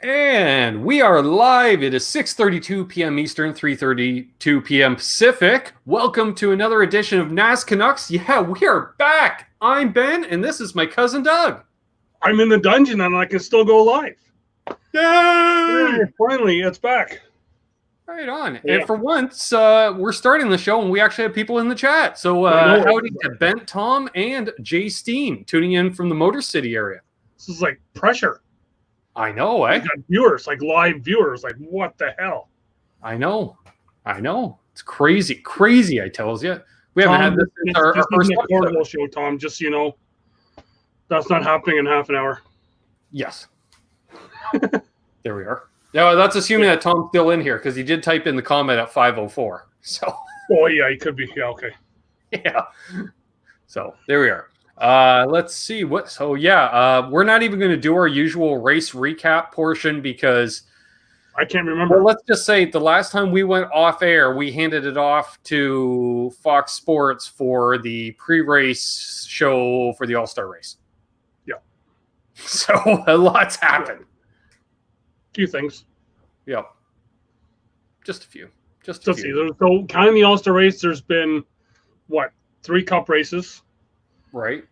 And we are live. It is 6:32 p.m. Eastern, 3:32 p.m. Pacific. Welcome to another edition of NasCanucks. Yeah, we are back. I'm Ben, and this is my cousin Doug. I'm in the dungeon, and I can still go live. Yay! Finally, it's back. Right on. Yeah. And for once, we're starting the show, and we actually have people in the chat. So howdy to Ben, Tom, and Jay Steen tuning in from the Motor City area. This is like pressure. I know, eh? We got viewers, like live viewers. Like, what the hell? I know. It's crazy, I tells you. We haven't had this since our first portable show, Tom. Just so you know, that's not happening in half an hour. Yes. There we are. No, that's assuming that Tom's still in here because he did type in the comment at 5:04. So. Oh yeah, he could be. Yeah, okay. Yeah. So there we are. Let's see what. So yeah, we're not even going to do our usual race recap portion because I can't remember. Well, let's just say the last time we went off air, we handed it off to Fox Sports for the pre-race show for the All-Star race. Yeah. So a lot's happened. Few things. Yep. Just a few. Just a few. So counting the All-Star race, there's been what, 3 Cup races. Right.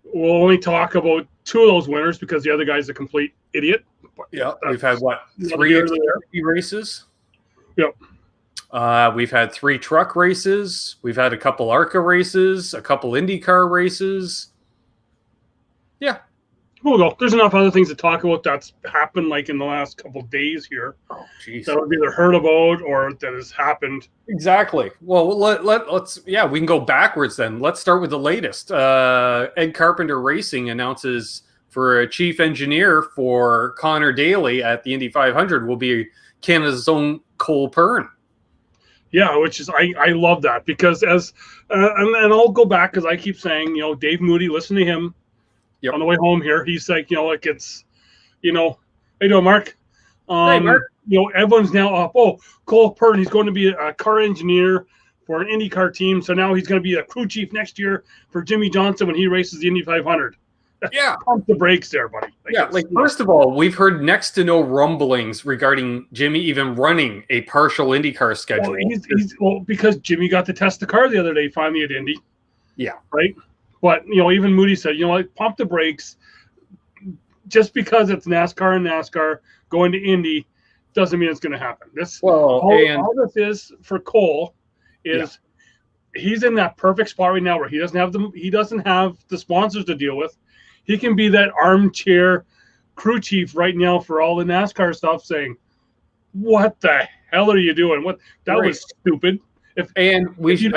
We'll only talk about 2 of those winners because the other guy's a complete idiot. Yeah, we've had what, 3 races? Yep. We've had 3 truck races. We've had a couple ARCA races, a couple IndyCar races. Yeah. We'll go. There's enough other things to talk about that's happened like in the last couple of days here. Oh, jeez. That we've either heard about or that has happened. Exactly. Well, let's we can go backwards then. Let's start with the latest. Ed Carpenter Racing announces for a chief engineer for Connor Daly at the Indy 500 will be Canada's own Cole Pearn. Yeah, which is I love that because and I'll go back because I keep saying, Dave Moody, listen to him. Yep. On the way home here, he's like, like it's, how you doing, Mark? Hey, Mark. Everyone's now up. Oh, Cole Pearn, he's going to be a car engineer for an IndyCar team. So now he's going to be a crew chief next year for Jimmy Johnson when he races the Indy 500. Yeah. Pump the brakes there, buddy. First of all, we've heard next to no rumblings regarding Jimmy even running a partial IndyCar schedule. Well, because Jimmy got to test the car the other day finally at Indy. Yeah. Right? But, even Moody said, pump the brakes. Just because it's NASCAR and NASCAR going to Indy doesn't mean it's going to happen. All this is for Cole is he's in that perfect spot right now where he doesn't have the sponsors to deal with. He can be that armchair crew chief right now for all the NASCAR stuff saying, what the hell are you doing? That was stupid. I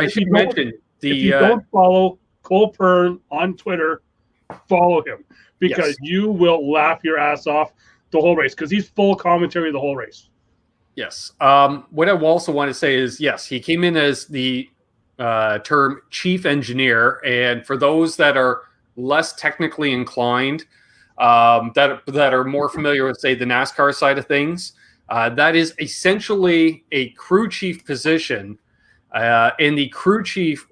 should mention if you don't follow Cole Pearn on Twitter, follow him because you will laugh your ass off the whole race because he's full commentary the whole race. Yes. What I also want to say is, yes, he came in as the term chief engineer. And for those that are less technically inclined, that are more familiar with, say, the NASCAR side of things, that is essentially a crew chief position. And the crew chief...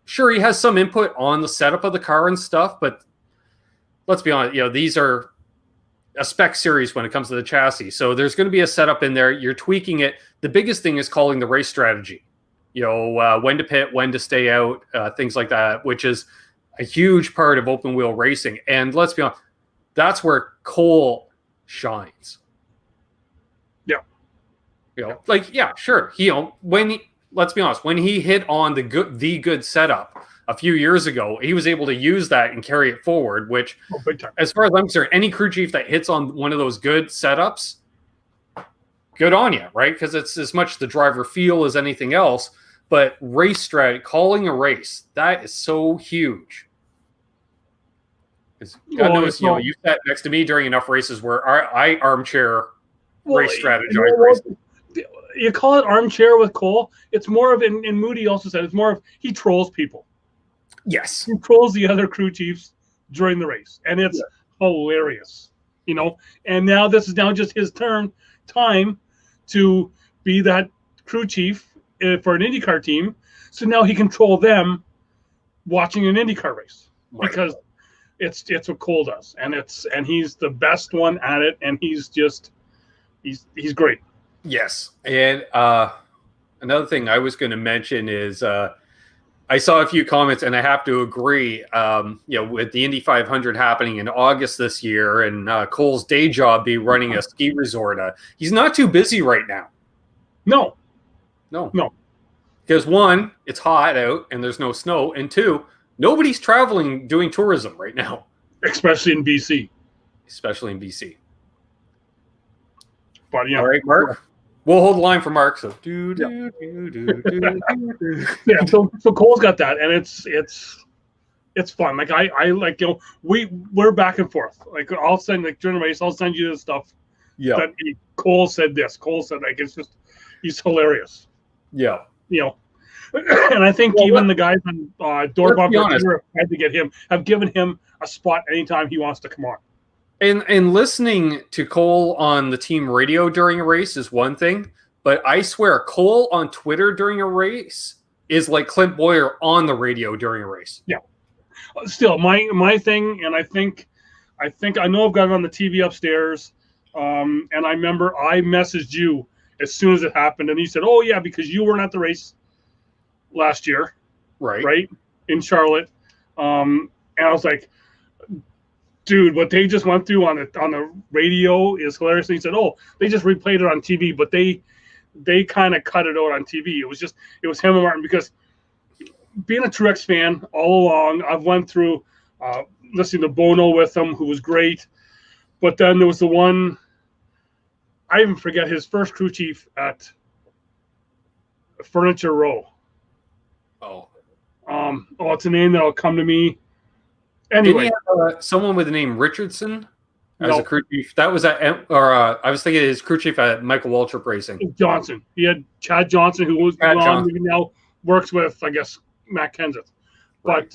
Sure, he has some input on the setup of the car and stuff, but let's be honest, these are a spec series when it comes to the chassis. So there's going to be a setup in there. You're tweaking it. The biggest thing is calling the race strategy, when to pit, when to stay out, things like that, which is a huge part of open wheel racing. And let's be honest, that's where Cole shines. Yeah. Sure. Let's be honest, when he hit on the good setup a few years ago, he was able to use that and carry it forward, which, as far as I'm concerned, any crew chief that hits on one of those good setups, good on you, right? Because it's as much the driver feel as anything else. But race strategy, calling a race, that is so huge. God knows, you sat next to me during enough races where I armchair race strategize racing. You call it armchair with Cole. It's more of, and Moody also said, it's more of he trolls people. Yes. He trolls the other crew chiefs during the race. And it's hilarious, And now this is now just his time to be that crew chief for an IndyCar team. So now he can troll them watching an IndyCar race. Right. Because It's what Cole does, and he's the best one at it, and he's great. Yes, and another thing I was going to mention is I saw a few comments, and I have to agree. With the Indy 500 happening in August this year, and Cole's day job be running a ski resort, he's not too busy right now. No. Because one, it's hot out and there's no snow, and two, nobody's traveling doing tourism right now, especially in BC. But all right, Mark. We'll hold the line for Mark. So so Cole's got that, and it's fun. Like I like, we're back and forth. Like I'll send, like, during the race, I'll send you the stuff. Yeah. That Cole said this. Cole said, like, it's just, he's hilarious. Yeah. And I think even the guys on Door Bumper have given him a spot anytime he wants to come on. And listening to Cole on the team radio during a race is one thing, but I swear Cole on Twitter during a race is like Clint Boyer on the radio during a race. Yeah. Still, my thing, and I think I know I've got it on the TV upstairs, and I remember I messaged you as soon as it happened, and you said, "Oh yeah, because you weren't at the race last year, right in Charlotte," and I was like, dude, what they just went through on the radio is hilarious. And he said, "Oh, they just replayed it on TV, but they kind of cut it out on TV." It was him and Martin, because being a Truex fan all along, I've went through listening to Bono with him, who was great. But then there was the one, I even forget his first crew chief at Furniture Row. It's a name that'll come to me. Anyway, didn't he have, someone with the name Richardson as a crew chief? That was I was thinking his crew chief at Michael Waltrip Racing. Johnson. He had Chad Johnson, who was now works with, I guess, Matt Kenseth. Right.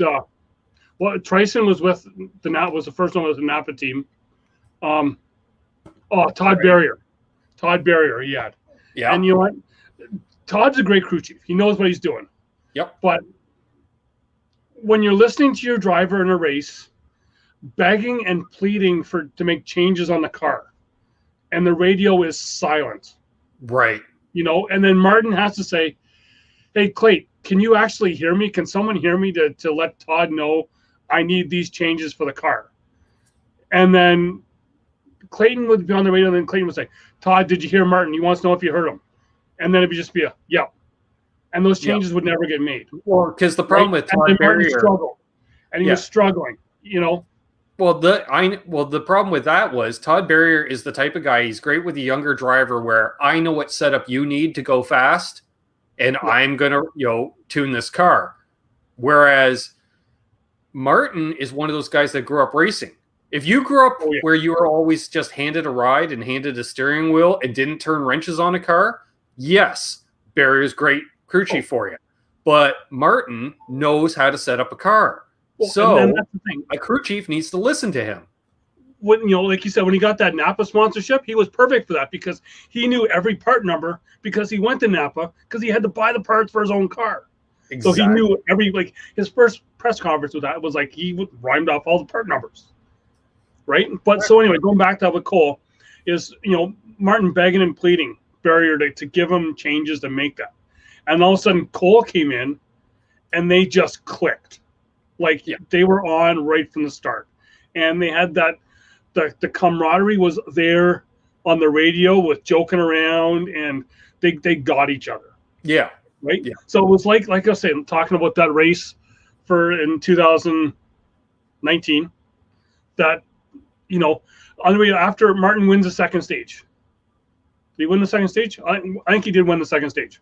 But Tyson was with was the first one with the Napa team. Todd Barrier. Todd Barrier he had. Yeah. And you know what? Todd's a great crew chief. He knows what he's doing. Yep. But when you're listening to your driver in a race, begging and pleading to make changes on the car, and the radio is silent. Right. And then Martin has to say, "Hey, Clayton, can you actually hear me? Can someone hear me to let Todd know I need these changes for the car?" And then Clayton would be on the radio, and then Clayton would say, "Todd, did you hear Martin? He wants to know if you heard him." And then it would just be yep. And those changes would never get made. Well, because the problem with Todd Barrier, struggled, and he was struggling. Well, the problem with that was Todd Barrier is the type of guy. He's great with a younger driver, where I know what setup you need to go fast, and I'm gonna tune this car. Whereas Martin is one of those guys that grew up racing. If you grew up where you were always just handed a ride and handed a steering wheel and didn't turn wrenches on a car, yes, Barrier's great crew chief for you. But Martin knows how to set up a car. Well, so that's the thing. A crew chief needs to listen to him. When like you said, when he got that Napa sponsorship, he was perfect for that, because he knew every part number, because he went to Napa, because he had to buy the parts for his own car. Exactly. So he knew his first press conference with that was like he rhymed off all the part numbers. Right? But so anyway, going back to that with Cole, is Martin begging and pleading Barrier to give him changes to make that. And all of a sudden Cole came in and they just clicked. Like they were on right from the start. And they had that the camaraderie was there on the radio with joking around, and they got each other. Yeah. Right? Yeah. So it was like I was saying, talking about that race in 2019, that on the way after Martin wins the second stage. Did he win the second stage? I think he did win the second stage.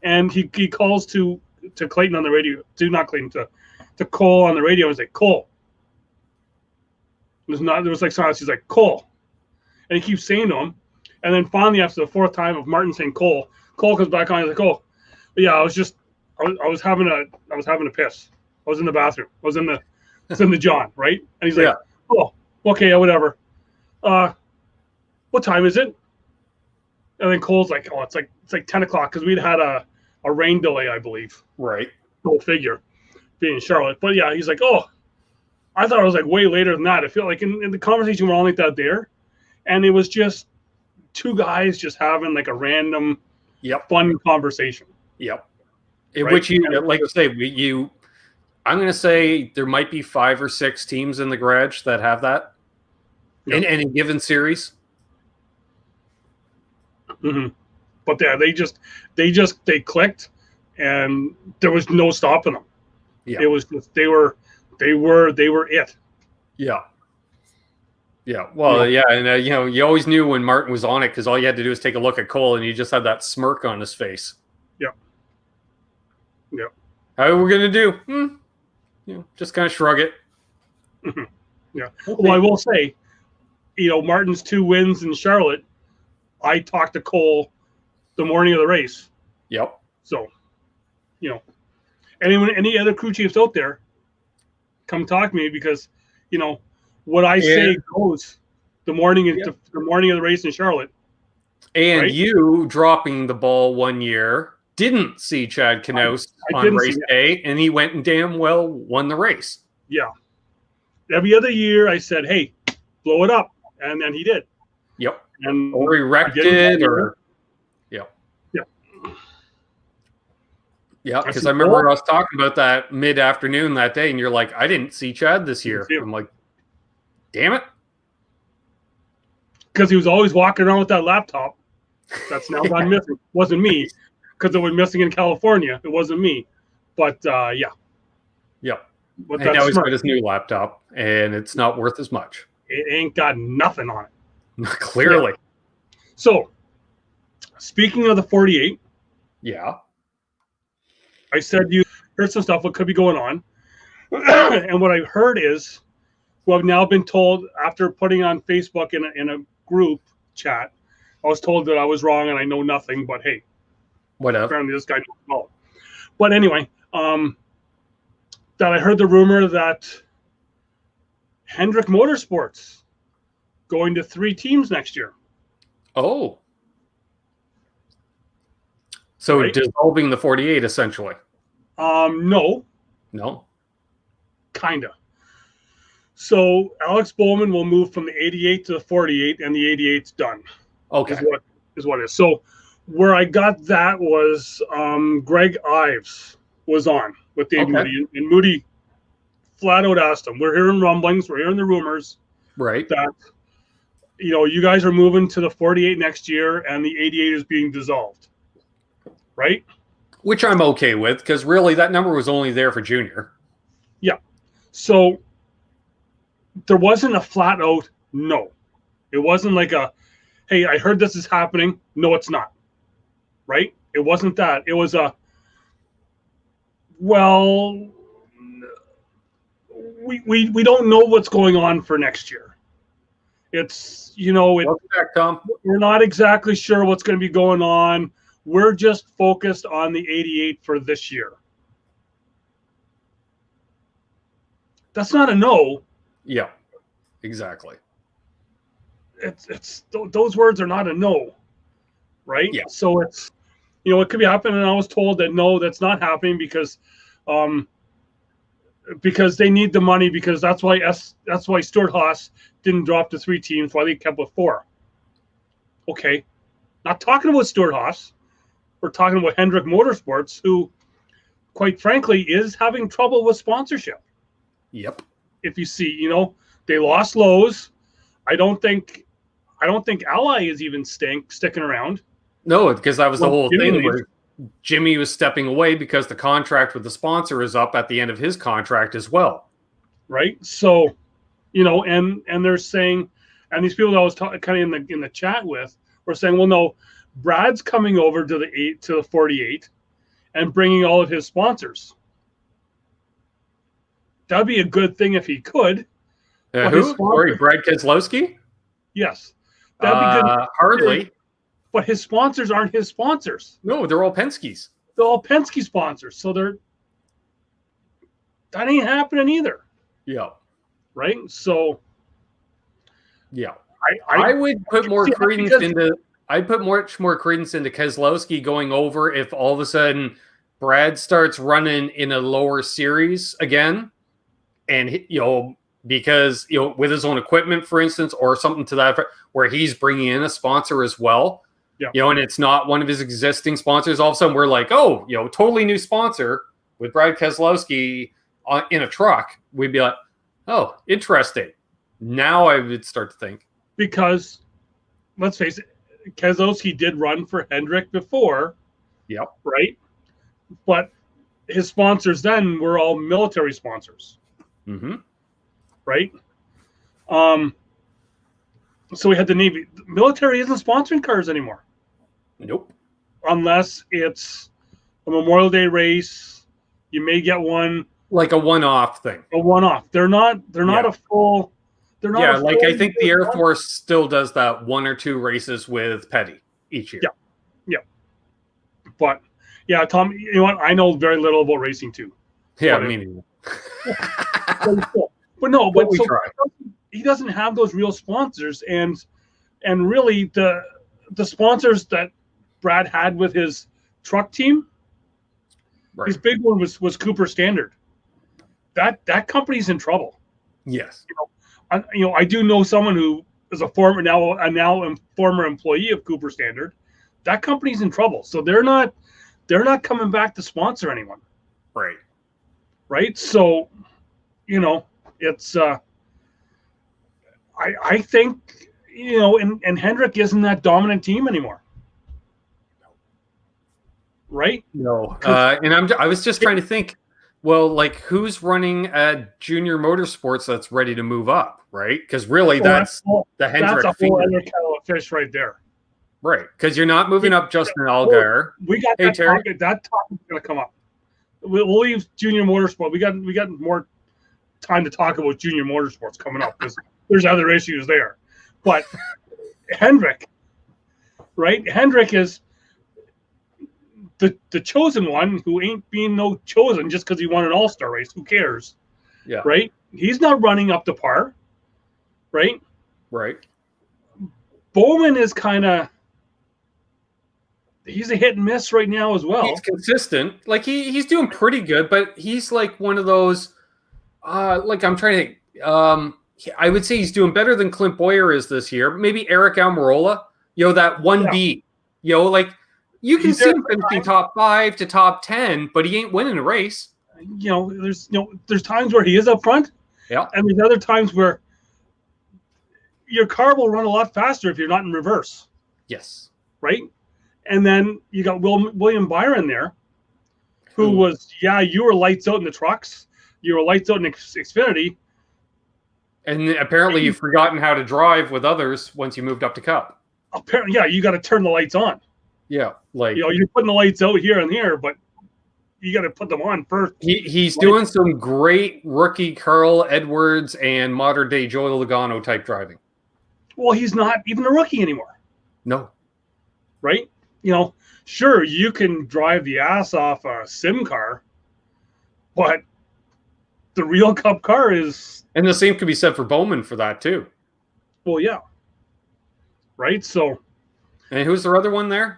And he calls to Clayton on the radio, not Clayton, to Cole on the radio, and he's like, "Cole." There was like silence. He's like, "Cole." And he keeps saying to him. And then finally, after the fourth time of Martin saying Cole comes back on. He's like, "Oh, yeah, I was having a piss. I was in the bathroom. I was in the John, right?" And he's like, "Oh, okay, whatever. What time is it?" And then Cole's like, "Oh, it's like 10 o'clock, because we'd had a rain delay, I believe." Right. Go figure, being in Charlotte. But yeah, he's like, "Oh, I thought it was like way later than that. I feel like in the conversation we're all like that there, and it was just two guys just having like a random, fun conversation. Yep. In which you, like you say, I'm going to say there might be 5 or 6 teams in the garage that have that in any given series. Mm-hmm. But yeah, they clicked, and there was no stopping them. Yeah. It was just they were it. Yeah. Yeah. Well, yeah, and you always knew when Martin was on it because all you had to do was take a look at Cole, and he just had that smirk on his face. Yeah. Yeah. How are we gonna do? Just kind of shrug it. Mm-hmm. Yeah. Well, I will say, Martin's 2 wins in Charlotte. I talked to Cole the morning of the race. Yep. So, any other crew chiefs out there, come talk to me because, what I say goes the morning of the race in Charlotte. And you dropping the ball one year didn't see Chad Knaus on race day, and he went and damn well won the race. Yeah. Every other year I said, hey, blow it up. And then he did. Yep. And or he wrecked it or Yeah, because I remember us talking about that mid-afternoon that day, and you're like, I didn't see Chad this year. I'm like, damn it. Because he was always walking around with that laptop. That's now gone missing. Wasn't me, because it was missing in California. It wasn't me. But, yeah. Yep. But and now he's got his new laptop, and it's not worth as much. It ain't got nothing on it. Clearly. Yeah. So, speaking of the 48. Yeah. I said you heard some stuff what could be going on. And what I heard is, well, I've now been told after putting on Facebook in a group chat, I was told that I was wrong and I know nothing, but hey. Whatever. Apparently this guy knows all. But anyway, that I heard the rumor that Hendrick Motorsports going to 3 teams next year. Oh. So dissolving the 48, essentially. No. No. Kinda. So Alex Bowman will move from the 88 to the 48, and the 88's done. Okay. Is what it is. So where I got that was Greg Ives was on with Dave Moody, and Moody flat out asked him, we're hearing rumblings, we're hearing the rumors. Right. That, you guys are moving to the 48 next year, and the 88 is being dissolved. Right? Which I'm okay with, because really that number was only there for junior. Yeah. So there wasn't a flat out no. It wasn't like a, hey, I heard this is happening. No, it's not. Right? It wasn't that. It was a, well, we don't know what's going on for next year. It's, Welcome back, Tom. We're not exactly sure what's going to be going on. We're just focused on the 88 for this year. That's not a no. Yeah, exactly. It's those words are not a no, right? Yeah. So it's, it could be happening. And I was told that no, that's not happening because they need the money, because that's why Stuart Haas didn't drop to 3 teams, why they kept with 4. Okay, not talking about Stuart Haas. We're talking about Hendrick Motorsports, who, quite frankly, is having trouble with sponsorship. Yep. If you see, they lost Lowe's. I don't think Ally is even sticking around. No, because that was the whole thing where Jimmy was stepping away because the contract with the sponsor is up at the end of his contract as well. Right. So, and they're saying, and these people that I was kind of in the chat with were saying, well, no, Brad's coming over to the 48 and bringing all of his sponsors. That'd be a good thing if he could. Who? Sorry, Brad Keselowski? Yes. That'd be good. Hardly. But his sponsors aren't his sponsors. No, they're all Penske's. They're all Penske sponsors. So that ain't happening either. Yeah. Right? So yeah. I would put more credence into I'd put much more credence into Keselowski going over if all of a sudden Brad starts running in a lower series again, and because, with his own equipment, for instance, or something to that effect, where he's bringing in a sponsor as well. Yeah. And it's not one of his existing sponsors. All of a sudden, we're like, oh, totally new sponsor with Brad Keselowski in a truck. We'd be like, oh, interesting. Now I would start to think. Because, let's face it, Keselowski did run for Hendrick before. Yep. Right? But his sponsors then were all military sponsors. Mm-hmm. Right? So we had the Navy. The military isn't sponsoring cars anymore. Nope. Unless it's a Memorial Day race. You may get one. Like a one-off thing. A one-off. They're not a full... They're not I think the Air Force still does that 1 or 2 races with Petty each year. Yeah. But, yeah, Tom, you know what? I know very little about racing, too. Yeah, me neither. But he doesn't have those real sponsors, and really the sponsors that Brad had with his truck team, right. His big one was Cooper Standard. That company's in trouble. Yes. I do know someone who is a former employee of Cooper Standard. That company's in trouble, so they're not coming back to sponsor anyone. Right. Right. So, it's I think and Hendrick isn't that dominant team anymore. Right. No. And I was just trying to think. Well, like, who's running at Junior Motorsports that's ready to move up, right? Because really, that's the Hendrick. That's a whole other kettle of fish right there. Right, because you're not moving up Justin Allgaier. We got that topic. That topic's going to come up. We'll leave Junior Motorsport. We got more time to talk about Junior Motorsports coming up because there's other issues there. But Hendrick, right? Hendrick is the chosen one who ain't being no chosen just because he won an all-star race. Who cares? Yeah. Right? He's not running up to par. Right? Right. Bowman is kind of... He's a hit and miss right now as well. He's consistent. Like, he's doing pretty good, but he's like one of those... like, I'm trying to think... I would say he's doing better than Clint Boyer is this year. Maybe Eric Almirola. that 1B. Like... You can see him finishing top 5 to top 10, but he ain't winning a race. There's times where he is up front. Yeah. And there's other times where your car will run a lot faster if you're not in reverse. Yes. Right? And then you got William Byron there, who was, you were lights out in the trucks. You were lights out in Xfinity. And apparently you've forgotten how to drive with others once you moved up to Cup. Apparently, you got to turn the lights on. Yeah, like you're putting the lights out here and here, but you got to put them on first. He's doing some great rookie Carl Edwards and modern day Joey Logano type driving. Well, he's not even a rookie anymore. No, right? Sure, you can drive the ass off a sim car, but the real Cup car is. And the same could be said for Bowman for that too. Well, yeah. Right. So. And who's the other one there?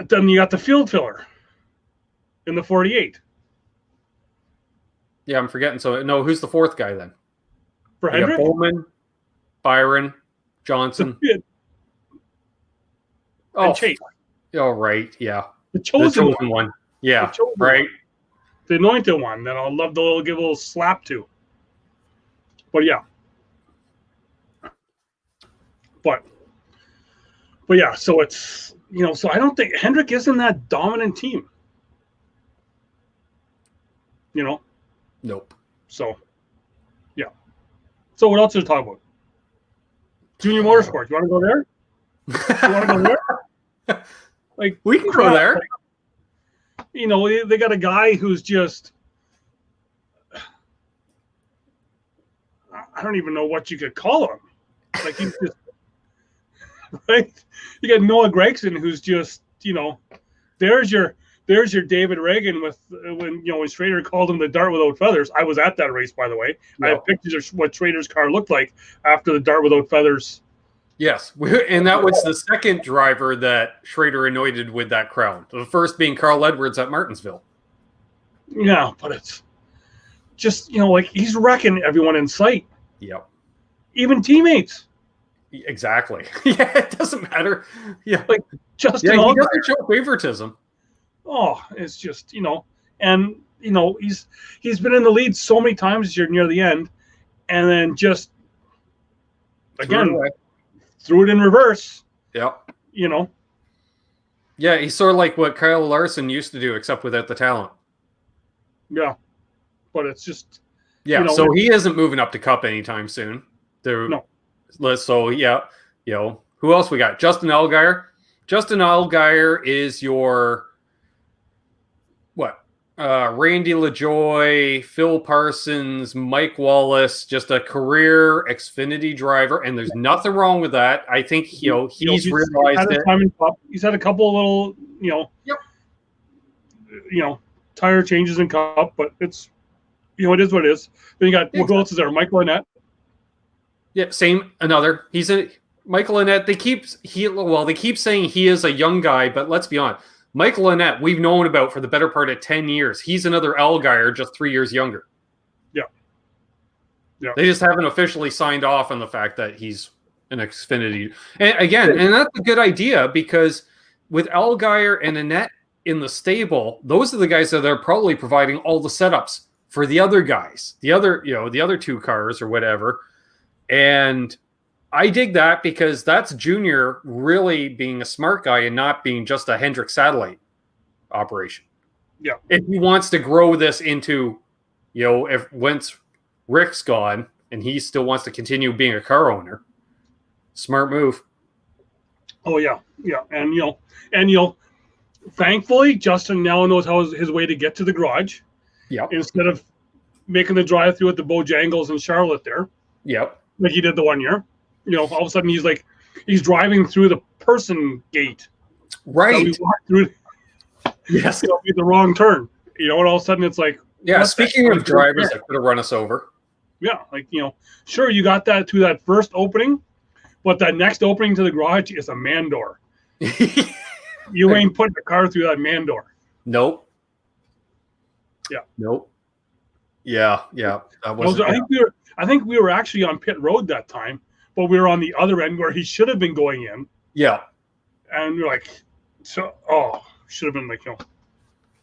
Then you got the field filler in the 48. Yeah, I'm forgetting. So, no, who's the fourth guy then? For Hendrick? Bowman, Byron, Johnson. And Chase. Oh, right. Yeah. The chosen one. Yeah, right. The anointed one that I'll love to give a little slap to. But, yeah. But yeah, so it's... so I don't think Hendrick isn't that dominant team. Nope. So, yeah. So what else to talk about? Junior Motorsports. You want to go there? You want to go there? Like we can go there. Like, they got a guy who's just. I don't even know what you could call him. Like he's just. Right, you got Noah Gregson, who's just there's your David Reagan with when Schrader called him the dart without feathers. I was at that race, by the way. No. I have pictures of what Schrader's car looked like after the dart without feathers. Yes, and that was the second driver that Schrader anointed with that crown. The first being Carl Edwards at Martinsville. Yeah, but just, like he's wrecking everyone in sight. Yep. Even teammates. Exactly. Yeah, it doesn't matter. Yeah. Like Justin he Allgaier. doesn't show favoritism. Oh, it's just, and he's been in the lead so many times this year near the end, and then just again threw it in reverse. Yep. Yeah, he's sort of like what Kyle Larson used to do, except without the talent. Yeah, but it's just so he isn't moving up to Cup anytime soon. No. So who else we got? Justin Allgaier. Justin Allgaier is your Randy LaJoy, Phil Parsons, Mike Wallace, just a career Xfinity driver, and there's nothing wrong with that. I think he's realized it. He's had a couple of little tire changes in Cup, but it's it is what it is. Then you got who else is there? Michael Annett. Yeah, same. Another. He's a Michael Annett. They keep saying he is a young guy, but let's be honest. Michael Annett, we've known about for the better part of 10 years. He's another Allgaier, just 3 years younger. Yeah. They just haven't officially signed off on the fact that he's an Xfinity. And that's a good idea because with Allgaier and Annett in the stable, those are the guys that are probably providing all the setups for the other guys, the other two cars or whatever. And I dig that because that's Junior really being a smart guy and not being just a Hendrick satellite operation. Yeah. If he wants to grow this into, once Rick's gone and he still wants to continue being a car owner, smart move. Oh yeah. Yeah. And thankfully Justin now knows how his way to get to the garage. Yep. Instead of making the drive through at the Bojangles in Charlotte there. Yep. Like he did the 1 year. All of a sudden he's driving through the person gate. Right. We walked through. Yes. The wrong turn. And all of a sudden it's like. Yeah. Speaking of drivers that could have run us over. Yeah. Sure, you got that to that first opening, but that next opening to the garage is a man door. You ain't putting the car through that man door. Nope. Yeah. Nope. Yeah. I think we were actually on pit road that time, but we were on the other end where he should have been going in. Yeah. And we're like, should have been like,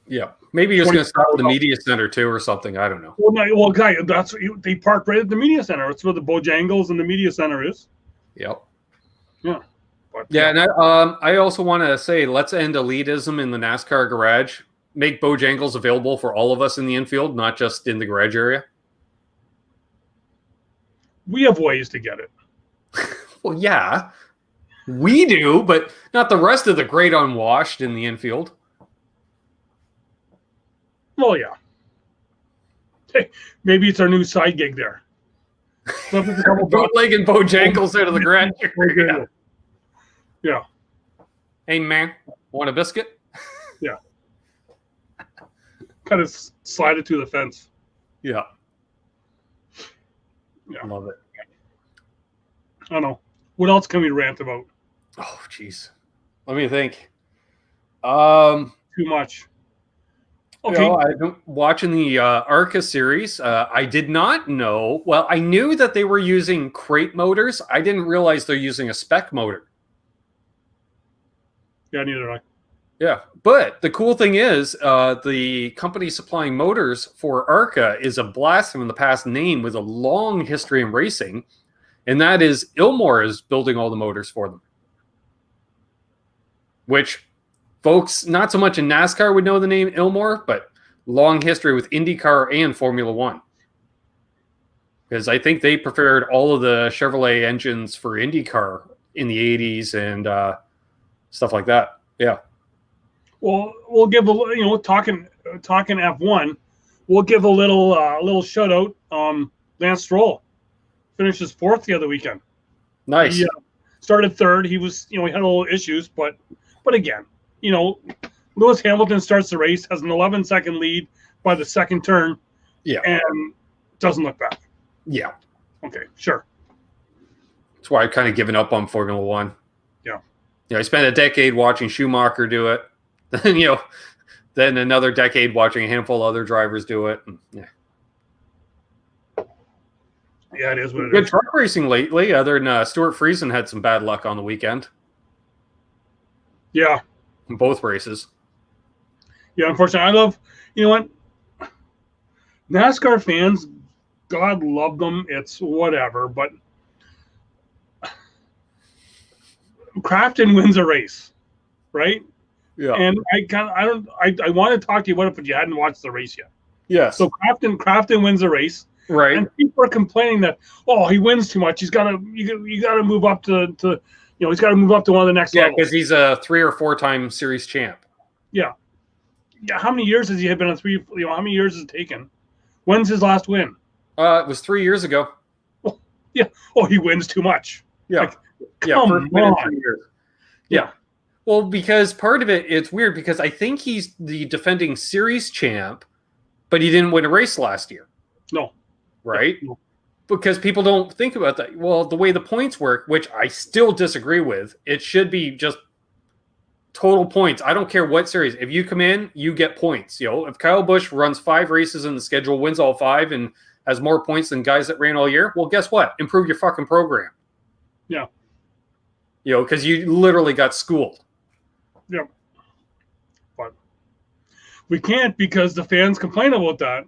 Yeah. Maybe he was going to stop at the media center too or something. I don't know. Well, guy, they parked right at the media center. That's where the Bojangles and the media center is. Yep. Yeah. But, and I also want to say, let's end elitism in the NASCAR garage. Make Bojangles available for all of us in the infield, not just in the garage area. We have ways to get it. Well, yeah, we do, but not the rest of the great unwashed in the infield. Well, yeah. Hey, maybe it's our new side gig there. Bootlegging Bojangles out of the garage. Yeah. Hey, man, want a biscuit? Yeah. Kind of slide it through the fence. Yeah. Yeah. Love it. I don't know. What else can we rant about? Oh, jeez. Let me think. Too much. Okay. I've been watching the ARCA series. I did not know. Well, I knew that they were using crate motors. I didn't realize they're using a spec motor. Yeah, neither did I. Yeah, but the cool thing is the company supplying motors for ARCA is a blast from the past name with a long history in racing, and that is Ilmor is building all the motors for them. Which folks, not so much in NASCAR would know the name Ilmor, but long history with IndyCar and Formula One. Because I think they prepared all of the Chevrolet engines for IndyCar in the 80s and stuff like that. Yeah. Well, we'll give a talking F1. We'll give a little shout out. Lance Stroll finishes fourth the other weekend. Nice. He started third. He was he had a little issues, but again, Lewis Hamilton starts the race, has an 11-second lead by the second turn. Yeah. And doesn't look back. Yeah. Okay, sure. That's why I've kind of given up on Formula One. Yeah. I spent a decade watching Schumacher do it. Then, then another decade watching a handful of other drivers do it. And, yeah. Yeah, it is what it Good is. truck racing lately, other than Stuart Friesen had some bad luck on the weekend. Yeah. In both races. Yeah, unfortunately, I love, you know what? NASCAR fans, God love them. It's whatever, but Crafton wins a race, right? Yeah. And I want to talk to you about it, but you hadn't watched the race yet. Yes. So Crafton wins a race, right? And people are complaining that he wins too much. You got to move up to he's got to move up to one of the next levels. Yeah, because he's a 3 or 4 time series champ. Yeah. How many years has he been on 3? How many years has it taken? When's his last win? It was 3 years ago. Yeah. Oh, he wins too much. Yeah. Come on. Yeah. Well, because part of it's weird because I think he's the defending series champ, but he didn't win a race last year. No. Right? No. Because people don't think about that. Well, the way the points work, which I still disagree with, it should be just total points. I don't care what series. If you come in, you get points. If Kyle Busch runs 5 races in the schedule, wins all 5, and has more points than guys that ran all year, well, guess what? Improve your fucking program. Yeah. Because you literally got schooled. Yeah. But we can't because the fans complain about that.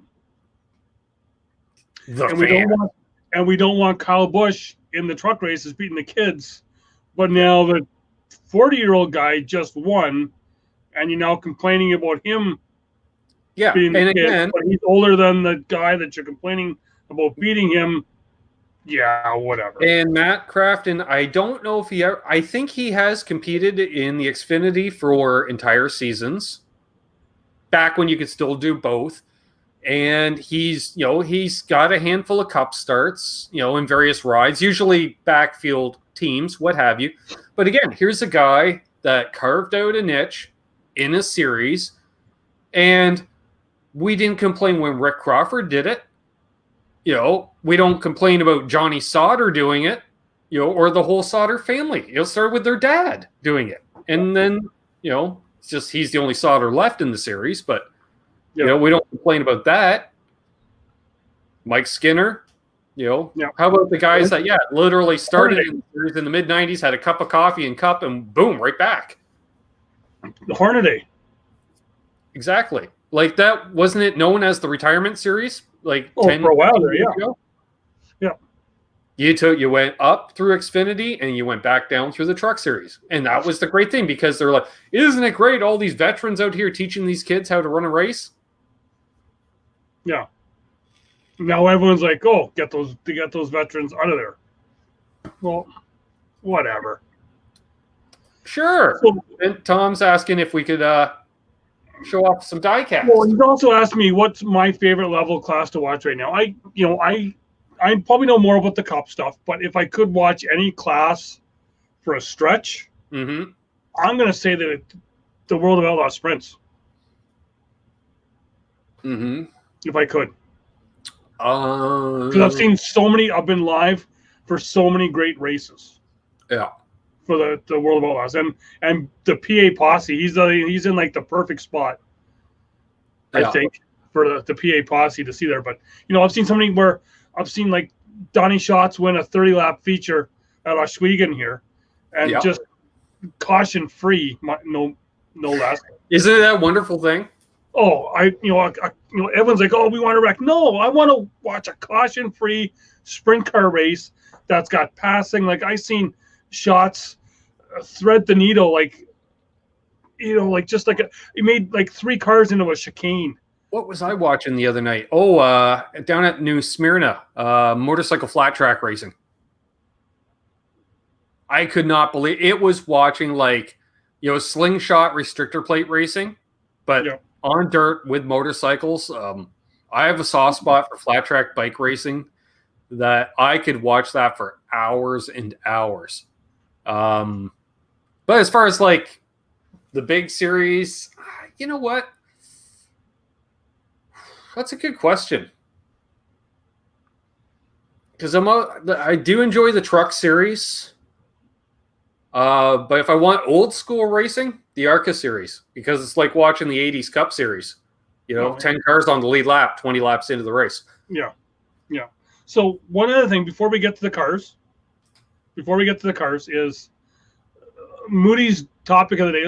We don't want Kyle Busch in the truck races beating the kids. But now the 40-year-old guy just won, and you're now complaining about him. Yeah, being and kid, again, but he's older than the guy that you're complaining about beating him. Yeah, whatever. And Matt Crafton, I don't know if I think he has competed in the Xfinity for entire seasons, back when you could still do both. And he's got a handful of cup starts, in various rides, usually backfield teams, what have you. But again, here's a guy that carved out a niche in a series, and we didn't complain when Rick Crawford did it. We don't complain about Johnny Sauter doing it, or the whole Sauter family. It'll start with their dad doing it. And then, it's just he's the only Sauter left in the series, but we don't complain about that. Mike Skinner, How about the guys that, literally started in the series in the mid-90s, had a cup of coffee and cup, and boom, right back. The Hornaday. Exactly. Like that, wasn't it known as the retirement series? 10 for a while there, years ago? Yeah. You went up through Xfinity and you went back down through the truck series. And that was the great thing because they're like, isn't it great? All these veterans out here teaching these kids how to run a race. Yeah. Now everyone's like, get those veterans out of there. Well, whatever. Sure. And Tom's asking if we could show off some diecast. Well, he's also asked me what's my favorite level class to watch right now. I probably know more about the cup stuff, but if I could watch any class for a stretch, I'm going to say that the World of Outlaw Sprints. If I could. Because I've been live for so many great races. Yeah. For the World of Outlaws and the PA posse, he's in like the perfect spot, I think, for the PA posse to see there. But I've seen somebody where I've seen like Donnie Schatz win a 30-lap feature at Oswego here, and just caution free, no less. Isn't it that wonderful thing? Everyone's like, we want to wreck. No, I want to watch a caution free sprint car race that's got passing. Like I seen Shots thread the needle, he made like 3 cars into a chicane. What was I watching the other night? Down at New Smyrna, motorcycle flat track racing. I could not believe it was watching slingshot restrictor plate racing, but on dirt with motorcycles. I have a soft spot for flat track bike racing that I could watch that for hours and hours. But as far as the big series, you know what? That's a good question. Because I do enjoy the truck series. But if I want old school racing, the ARCA series, because it's like watching the 80s Cup series. 10 cars on the lead lap, 20 laps into the race. Yeah. So one other thing before we get to the cars is Moody's topic of the day.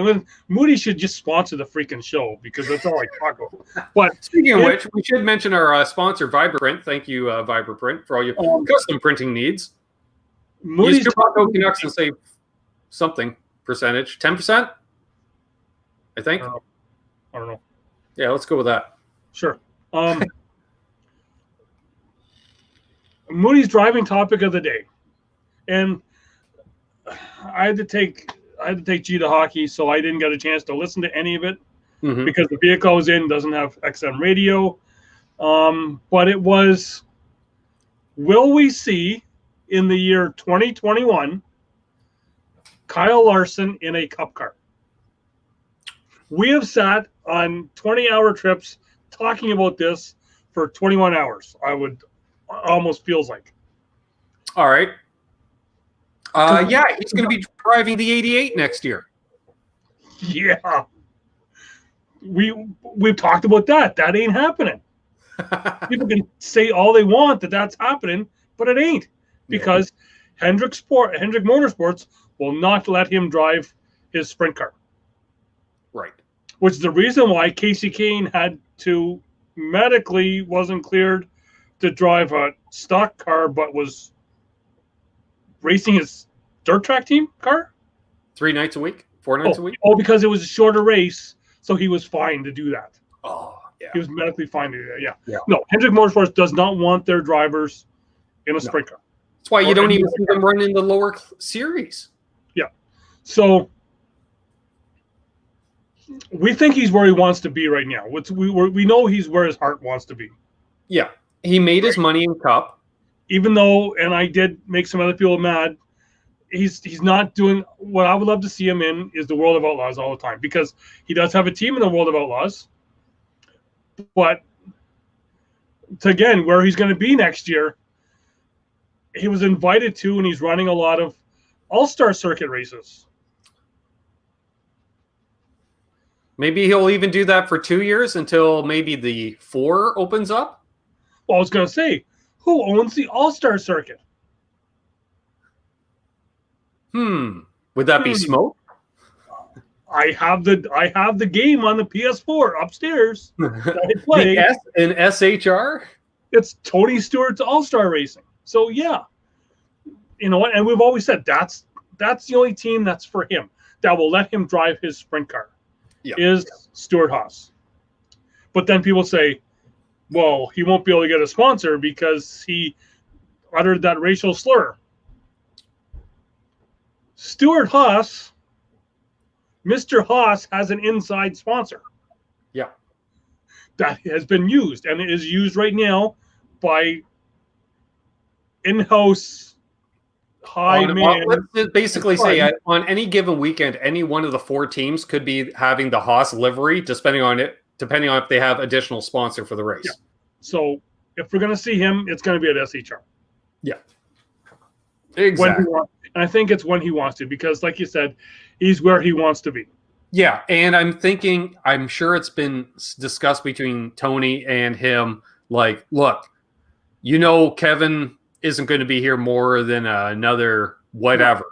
Moody should just sponsor the freaking show because that's all I talk about. But speaking of which, we should mention our sponsor, Vibraprint. Thank you, Vibraprint, for all your custom printing needs. Moody's NasCanucks and save something percentage, 10%, I think. I don't know. Yeah, let's go with that. Sure. Moody's driving topic of the day, and I had to take G to hockey, so I didn't get a chance to listen to any of it because the vehicle I was in doesn't have XM radio. But it was, will we see in the year 2021 Kyle Larson in a cup car? We have sat on 20-hour trips talking about this for 21 hours. Almost feels like. All right. Yeah, he's going to be driving the 88 next year. Yeah. We've talked about that. That ain't happening. People can say all they want that that's happening, but it ain't, because Hendrick Motorsports will not let him drive his sprint car. Right. Which is the reason why Casey Kane had to medically wasn't cleared to drive a stock car, but was racing his dirt track team car 4 nights a week. Oh, because it was a shorter race, so he was fine to do that. Oh, yeah. He was medically fine to do that. Yeah. No, Hendrick Motorsports does not want their drivers in a sprint car. That's why you don't even see them run in the lower series. Yeah. So we think he's where he wants to be right now. We know he's where his heart wants to be. Yeah. He made his money in Cup. Even though, and I did make some other people mad, he's not doing what I would love to see him in is the World of Outlaws all the time, because he does have a team in the World of Outlaws. But again, where he's going to be next year, he was invited to, and he's running a lot of All-Star Circuit races. Maybe he'll even do that for 2 years until maybe the 4 opens up. Well, I was going to say, who owns the All-Star Circuit? Would that be Smoke? I have the game on the PS4 upstairs that I play. In SHR? It's Tony Stewart's All-Star Racing. So yeah. You know what? And we've always said that's the only team that's for him, that will let him drive his sprint car. Yeah. Is Stewart-Haas. But then people say, well, he won't be able to get a sponsor because he uttered that racial slur. Stewart-Haas, Mr. Haas, has an inside sponsor. Yeah. That has been used, and it is used right now by in-house man. Let's basically say on any given weekend, any one of the 4 teams could be having the Haas livery, depending on if they have additional sponsor for the race. Yeah. So if we're going to see him, it's going to be at SHR. Yeah. Exactly. And I think it's when he wants to, because like you said, he's where he wants to be. Yeah. And I'm sure it's been discussed between Tony and him. Like, look, Kevin isn't going to be here more than another whatever.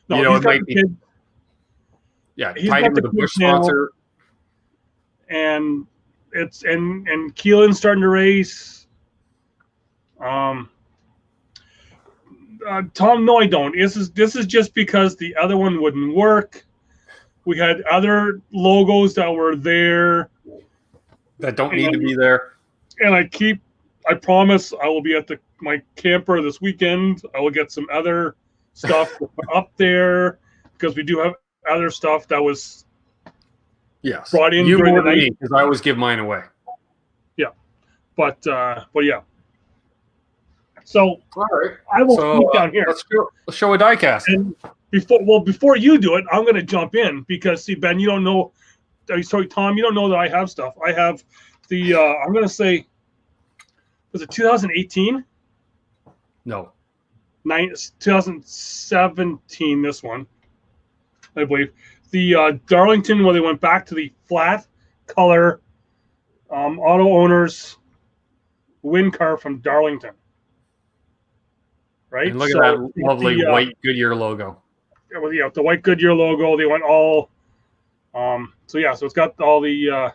No, it might be. Yeah, tied in with the Bush sponsor. And it's and Keelan's starting to race. Tom, no, I don't. This is just because the other one wouldn't work. We had other logos that were there that don't need to be there. And I promise I will be at my camper this weekend. I will get some other stuff up there, because we do have other stuff that was brought in during the night. Because I always give mine away. Yeah, but yeah. So all right, I will sneak down here. Let's show a diecast. And before you do it, I'm going to jump in, because see, Ben, you don't know. Sorry, Tom, you don't know that I have stuff. I have the. I'm going to say, was it 2018? No. 2017. This one, I believe, the Darlington, where they went back to the flat color auto owners win car from Darlington. right? And look at that lovely white Goodyear logo. Yeah, the white Goodyear logo. They went all. So it's got all the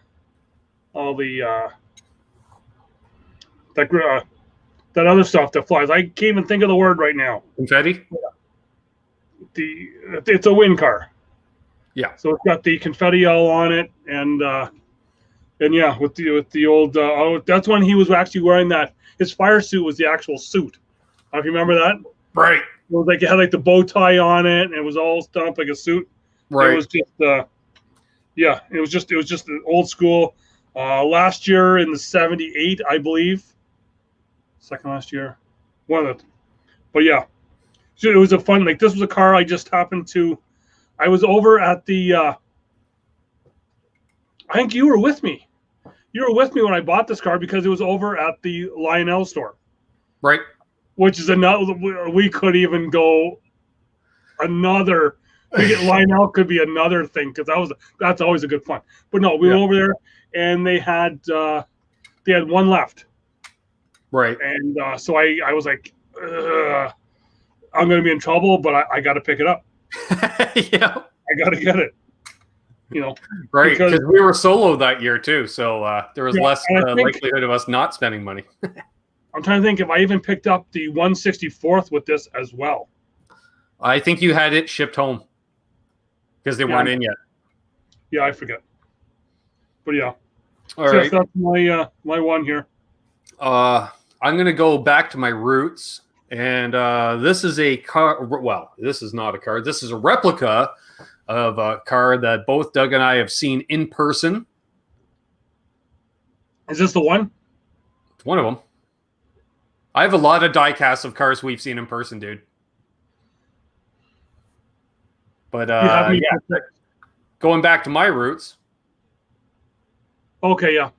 that other stuff that flies. I can't even think of the word right now. Confetti? It's a wind car. Yeah. So it's got the confetti all on it, and yeah, with the old. That's when he was actually wearing that. His fire suit was the actual suit. If you remember that. Right. It was like it had like the bow tie on it, and it was all stuffed like a suit. Right. It was just it was just an old school. Last year in the 78, I believe. Second last year, one of them. But yeah, so it was a fun. Like this was a car I just happened to. I was over at the. I think you were with me. You were with me when I bought this car because it was over at the Lionel store. Right. Which is another. We could even go another. Lionel could be another thing because that's always a good fun. But no, we went over there and they had one left. Right. And so I was like, I'm going to be in trouble, but I got to pick it up. Yeah. I got to get it. Right. Because we were solo that year too. So there was less likelihood of us not spending money. I'm trying to think if I even picked up the 164th with this as well. I think you had it shipped home because they weren't in yet. Yeah, I forget. But yeah. All right. That's my one here. I'm going to go back to my roots. And this is a car. Well, this is not a car. This is a replica of a car that both Doug and I have seen in person. Is this the one? It's one of them. I have a lot of die casts of cars we've seen in person, dude. But going back to my roots. Okay, yeah.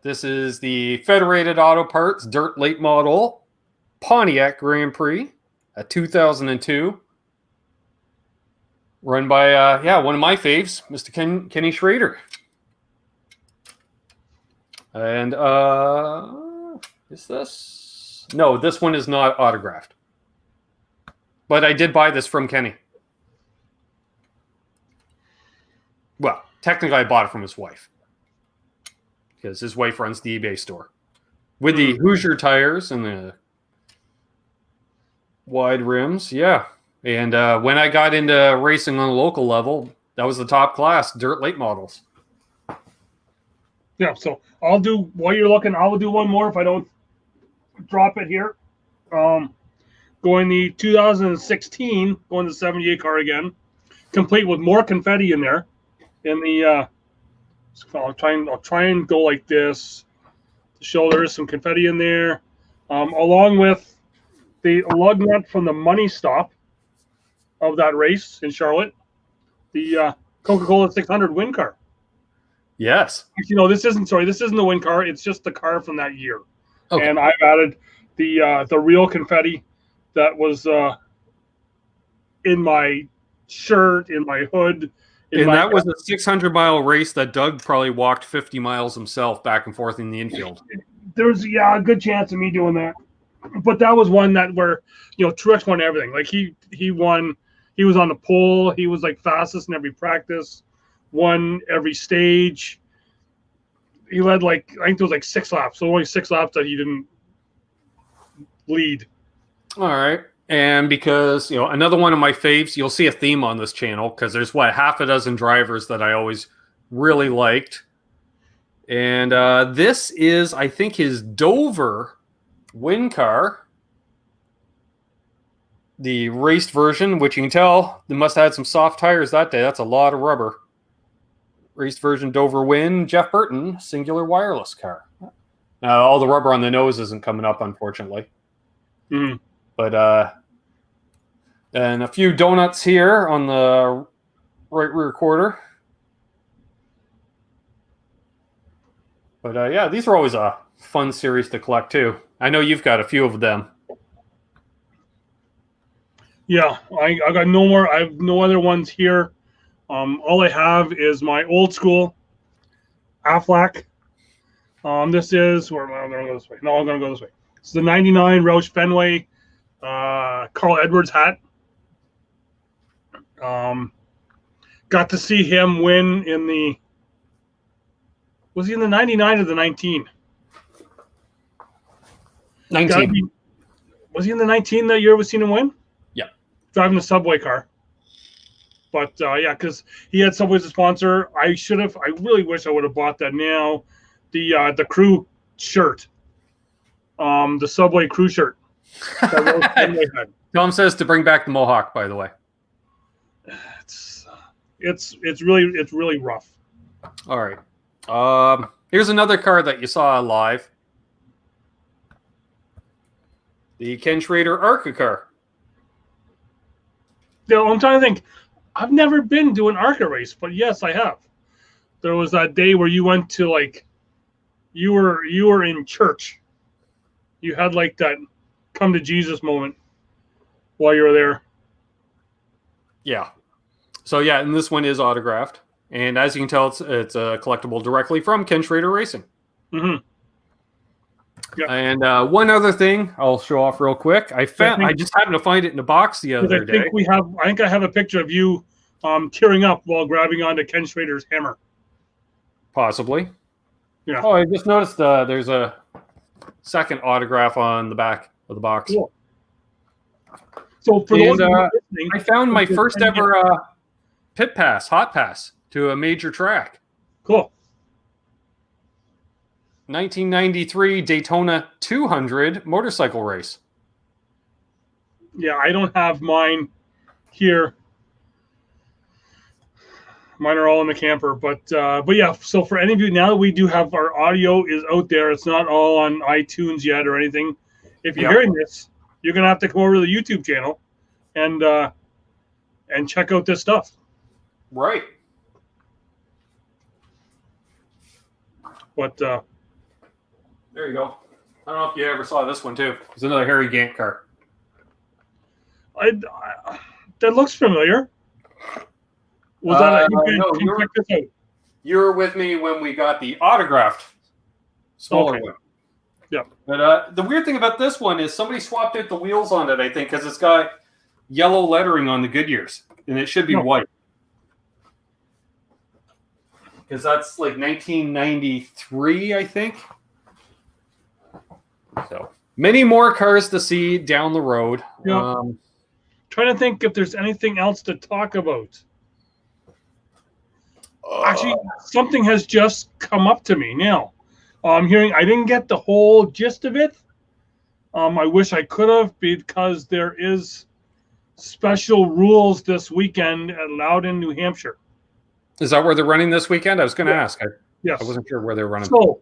This is the Federated Auto Parts Dirt Late Model Pontiac Grand Prix, a 2002. Run by, one of my faves, Mr. Kenny Schrader. And, is this? No, this one is not autographed. But I did buy this from Kenny. Well, technically I bought it from his wife. Because his wife runs the eBay store. With the Hoosier tires and the wide rims, yeah. And when I got into racing on a local level, that was the top class, dirt late models. Yeah, so I'll do, while you're looking, I'll do one more if I don't drop it here. Going the 2016, going the 78 car again, complete with more confetti in there. In the, I'll try and go like this to show there is some confetti in there, along with the lug nut from the money stop of that race in Charlotte, the Coca-Cola 600 win car. Yes. This isn't the win car. It's just the car from that year. Okay. And I've added the real confetti that was in my shirt, in my hood. That was a 600-mile race that Doug probably walked 50 miles himself back and forth in the infield. There's a good chance of me doing that. But that was one that where, Truex won everything. Like he won, he was on the pole. He was like fastest in every practice, won every stage. He led I think there was 6 laps. So only 6 laps that he didn't lead. All right. And because, another one of my faves, you'll see a theme on this channel because there's half a dozen drivers that I always really liked. And this is, I think, his Dover win car. The raced version, which you can tell, they must have had some soft tires that day. That's a lot of rubber. Raced version Dover win, Jeff Burton, singular wireless car. Now, all the rubber on the nose isn't coming up, unfortunately. But and a few donuts here on the right rear quarter. But these are always a fun series to collect too. I know you've got a few of them. Yeah, I got no more. I have no other ones here. All I have is my old school Aflac. This is where I'm going to go this way. No, I'm going to go this way. It's the '99 Roush Fenway Carl Edwards hat. Got to see him win in the. Was he in the 99 or the 19? 19. Was he in the 19 that year we seen him win? Yeah. Driving the Subway car. But yeah, because he had Subway as a sponsor. I really wish I would have bought that now. The crew shirt. The Subway crew shirt. Tom says to bring back the Mohawk, by the way. It's really rough. All right. Here's another card that you saw live. The Ken Schrader ARCA car. Yeah, I'm trying to think. I've never been to an ARCA race, but yes, I have. There was that day where you went to you were in church. You had that come to Jesus moment while you were there. Yeah. So yeah, and this one is autographed, and as you can tell, it's a collectible directly from Ken Schrader Racing. Mm-hmm. Yep. And one other thing I'll show off real quick. I just happened to find it in a box the other day. I think I have a picture of you tearing up while grabbing onto Ken Schrader's hammer. Possibly. Yeah. Oh, I just noticed there's a second autograph on the back of the box. Cool. So for those listening, I found my first ever hot pass to a major track. Cool. 1993 Daytona 200 motorcycle race. Yeah, I don't have mine here. Mine are all in the camper, but yeah. So for any of you, now that we do have our audio is out there, it's not all on iTunes yet or anything. If you're hearing this, you're gonna have to come over to the YouTube channel and check out this stuff. Right. But there you go. I don't know if you ever saw this one too. It's another Harry Gant car. That looks familiar. Was that you were with me when we got the autographed smaller one. Yeah. But the weird thing about this one is somebody swapped out the wheels on it, I think, because it's got yellow lettering on the Goodyears, and it should be white. Because that's 1993, I think. So many more cars to see down the road. Yeah. Trying to think if there's anything else to talk about. Actually, something has just come up to me now. I'm hearing I didn't get the whole gist of it. I wish I could have, because there is special rules this weekend at Loudon, New Hampshire. Is that where they're running this weekend? I was going to ask. Yes. I wasn't sure where they're running. So,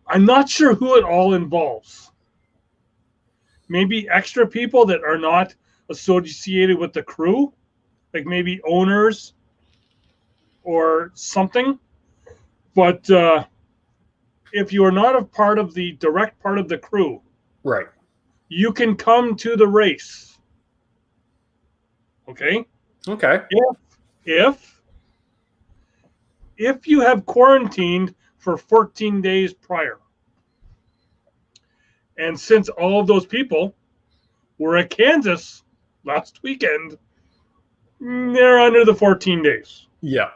I'm not sure who it all involves. Maybe extra people that are not associated with the crew, like maybe owners or something. But if you are not a part of the direct part of the crew, right, you can come to the race. Okay? Okay. If you have quarantined for 14 days prior. And since all of those people were at Kansas last weekend, they're under the 14 days. Yeah.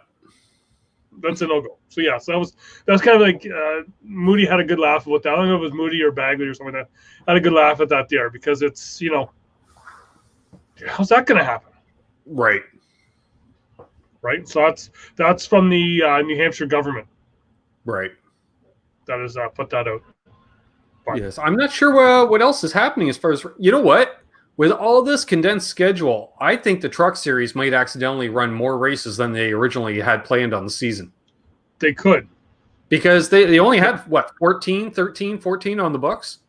That's a no-go. So yeah, so that was kind of Moody had a good laugh about that. I don't know if it was Moody or Bagley or something like that. Had a good laugh at that there, because it's, how's that going to happen? Right. Right. So that's from the New Hampshire government. Right. That is put that out. But, yes, I'm not sure what else is happening as far as, you know what? With all this condensed schedule, I think the Truck Series might accidentally run more races than they originally had planned on the season. They could. Because they only had, 13, 14 on the books?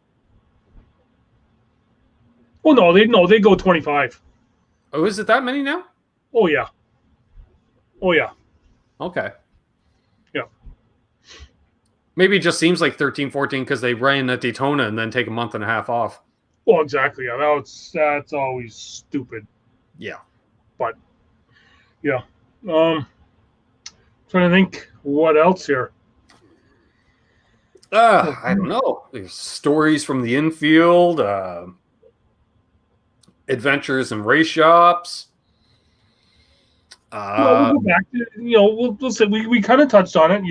Oh, no, they go 25. Oh, is it that many now? Oh, yeah. Okay. Yeah. Maybe it just seems like 13, 14 because they ran at Daytona and then take a month and a half off. Well, exactly. Yeah, that's always stupid. Yeah. But, yeah. Trying to think what else here. I don't know. There's stories from the infield. Adventures in Race Shops. We'll go back to, we'll say we kind of touched on it.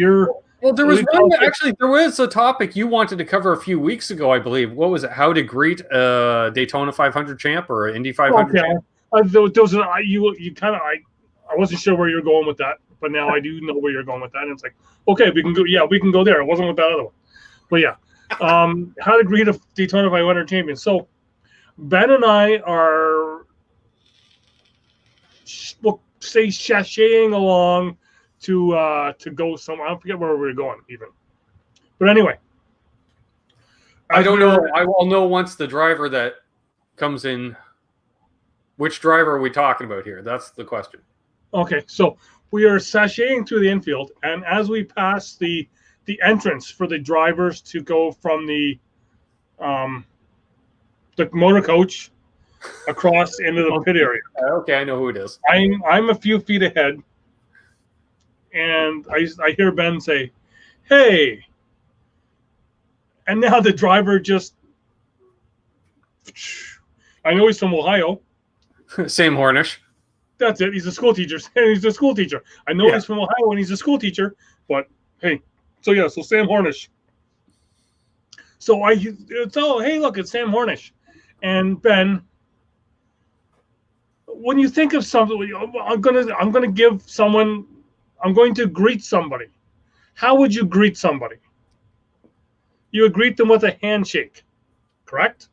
Well, there was one actually. There was a topic you wanted to cover a few weeks ago, I believe. What was it? How to greet a Daytona 500 champ or an Indy 500 champ? Those are you kind of I wasn't sure where you're going with that, but now I do know where you're going with that. And it's like, okay, we can go. Yeah, we can go there. It wasn't with that other one, but yeah, how to greet a Daytona 500 champion. So Ben and I are, we'll say, sashaying along to go somewhere. I forget where we were going even. But anyway. I don't know. I will know once the driver that comes in. Which driver are we talking about here? That's the question. Okay, so we are sashaying through the infield, and as we pass the entrance for the drivers to go from the motor coach across into the pit area. Okay, I know who it is. I'm a few feet ahead, and I hear Ben say, "Hey," and now the driver just. I know he's from Ohio. Sam Hornish. That's it. He's a school teacher. He's a school teacher. I know he's from Ohio and he's a school teacher, but hey, so Sam Hornish. So hey, look, it's Sam Hornish. And Ben, when you think of something, I'm going to greet somebody. How would you greet somebody? You would greet them with a handshake, correct?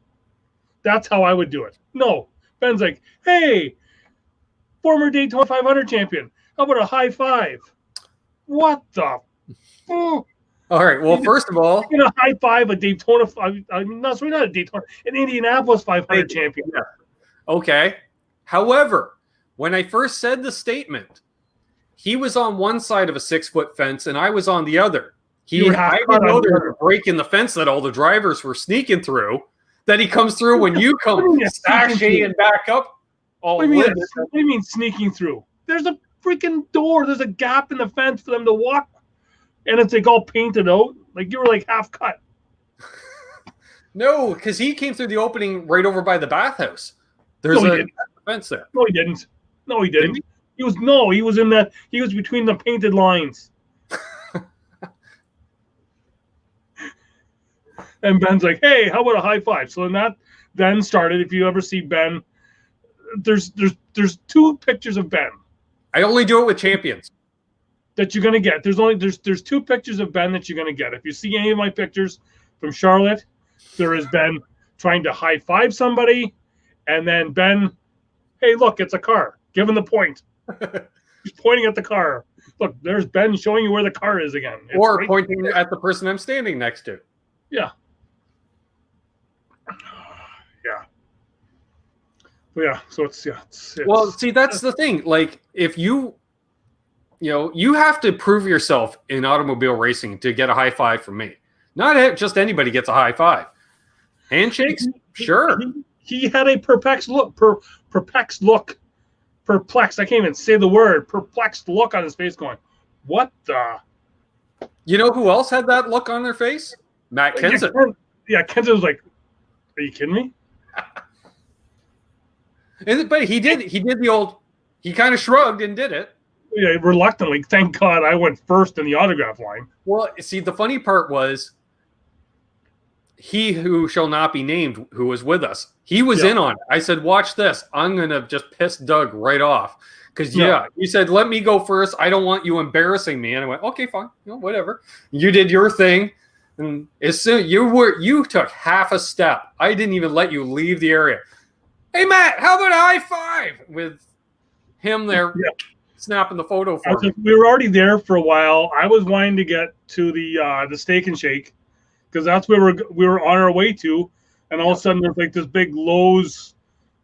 That's how I would do it. No. Ben's like, hey, former Daytona 500 champion. How about a high five? What the? All right. Well, first of all, you're gonna high five a Daytona. Not a Daytona, an Indianapolis 500 champion. Yeah. Okay. However, when I first said the statement, he was on one side of a 6-foot fence and I was on the other. I didn't know there was a break in the fence that all the drivers were sneaking through. That he comes through when you come sashaying back up. What do you mean sneaking through? There's a freaking door. There's a gap in the fence for them to walk. And it's like all painted out. Like you were like half cut. No, because he came through the opening right over by the bathhouse. There's a fence there. No, he didn't. He was in that. He was between the painted lines. And Ben's like, hey, how about a high five? So that then started. If you ever see Ben, there's 2 pictures of Ben. I only do it with champions. That you're gonna get. There's 2 pictures of Ben that you're gonna get. If you see any of my pictures from Charlotte, there is Ben trying to high five somebody, and then Ben, hey, look, it's a car. Give him the point. He's pointing at the car. Look, there's Ben showing you where the car is again. It's or right pointing there. At the person I'm standing next to. Yeah. Yeah, so it's well, see, that's the thing. Like, if you have to prove yourself in automobile racing to get a high five from me. Not just anybody gets a high five. Handshakes, sure. He had a perplexed look. Perplexed. I can't even say the word. Perplexed look on his face, going, "What the?" You know who else had that look on their face? Matt Kenseth. Yeah, Kenseth was like, "Are you kidding me?" But he did the old, he kind of shrugged and did it. Yeah, reluctantly. Thank God I went first in the autograph line. Well, see, the funny part was he who shall not be named, who was with us, he was in on it. I said, watch this. I'm going to just piss Doug right off. Because, you said, let me go first. I don't want you embarrassing me. And I went, okay, fine. Whatever. You did your thing. And as soon you took half a step. I didn't even let you leave the area. Hey, Matt, how about a high five with him there snapping the photo for me? We were already there for a while. I was wanting to get to the Steak and Shake because that's where we were on our way to. And all of a sudden, there's like this big Lowe's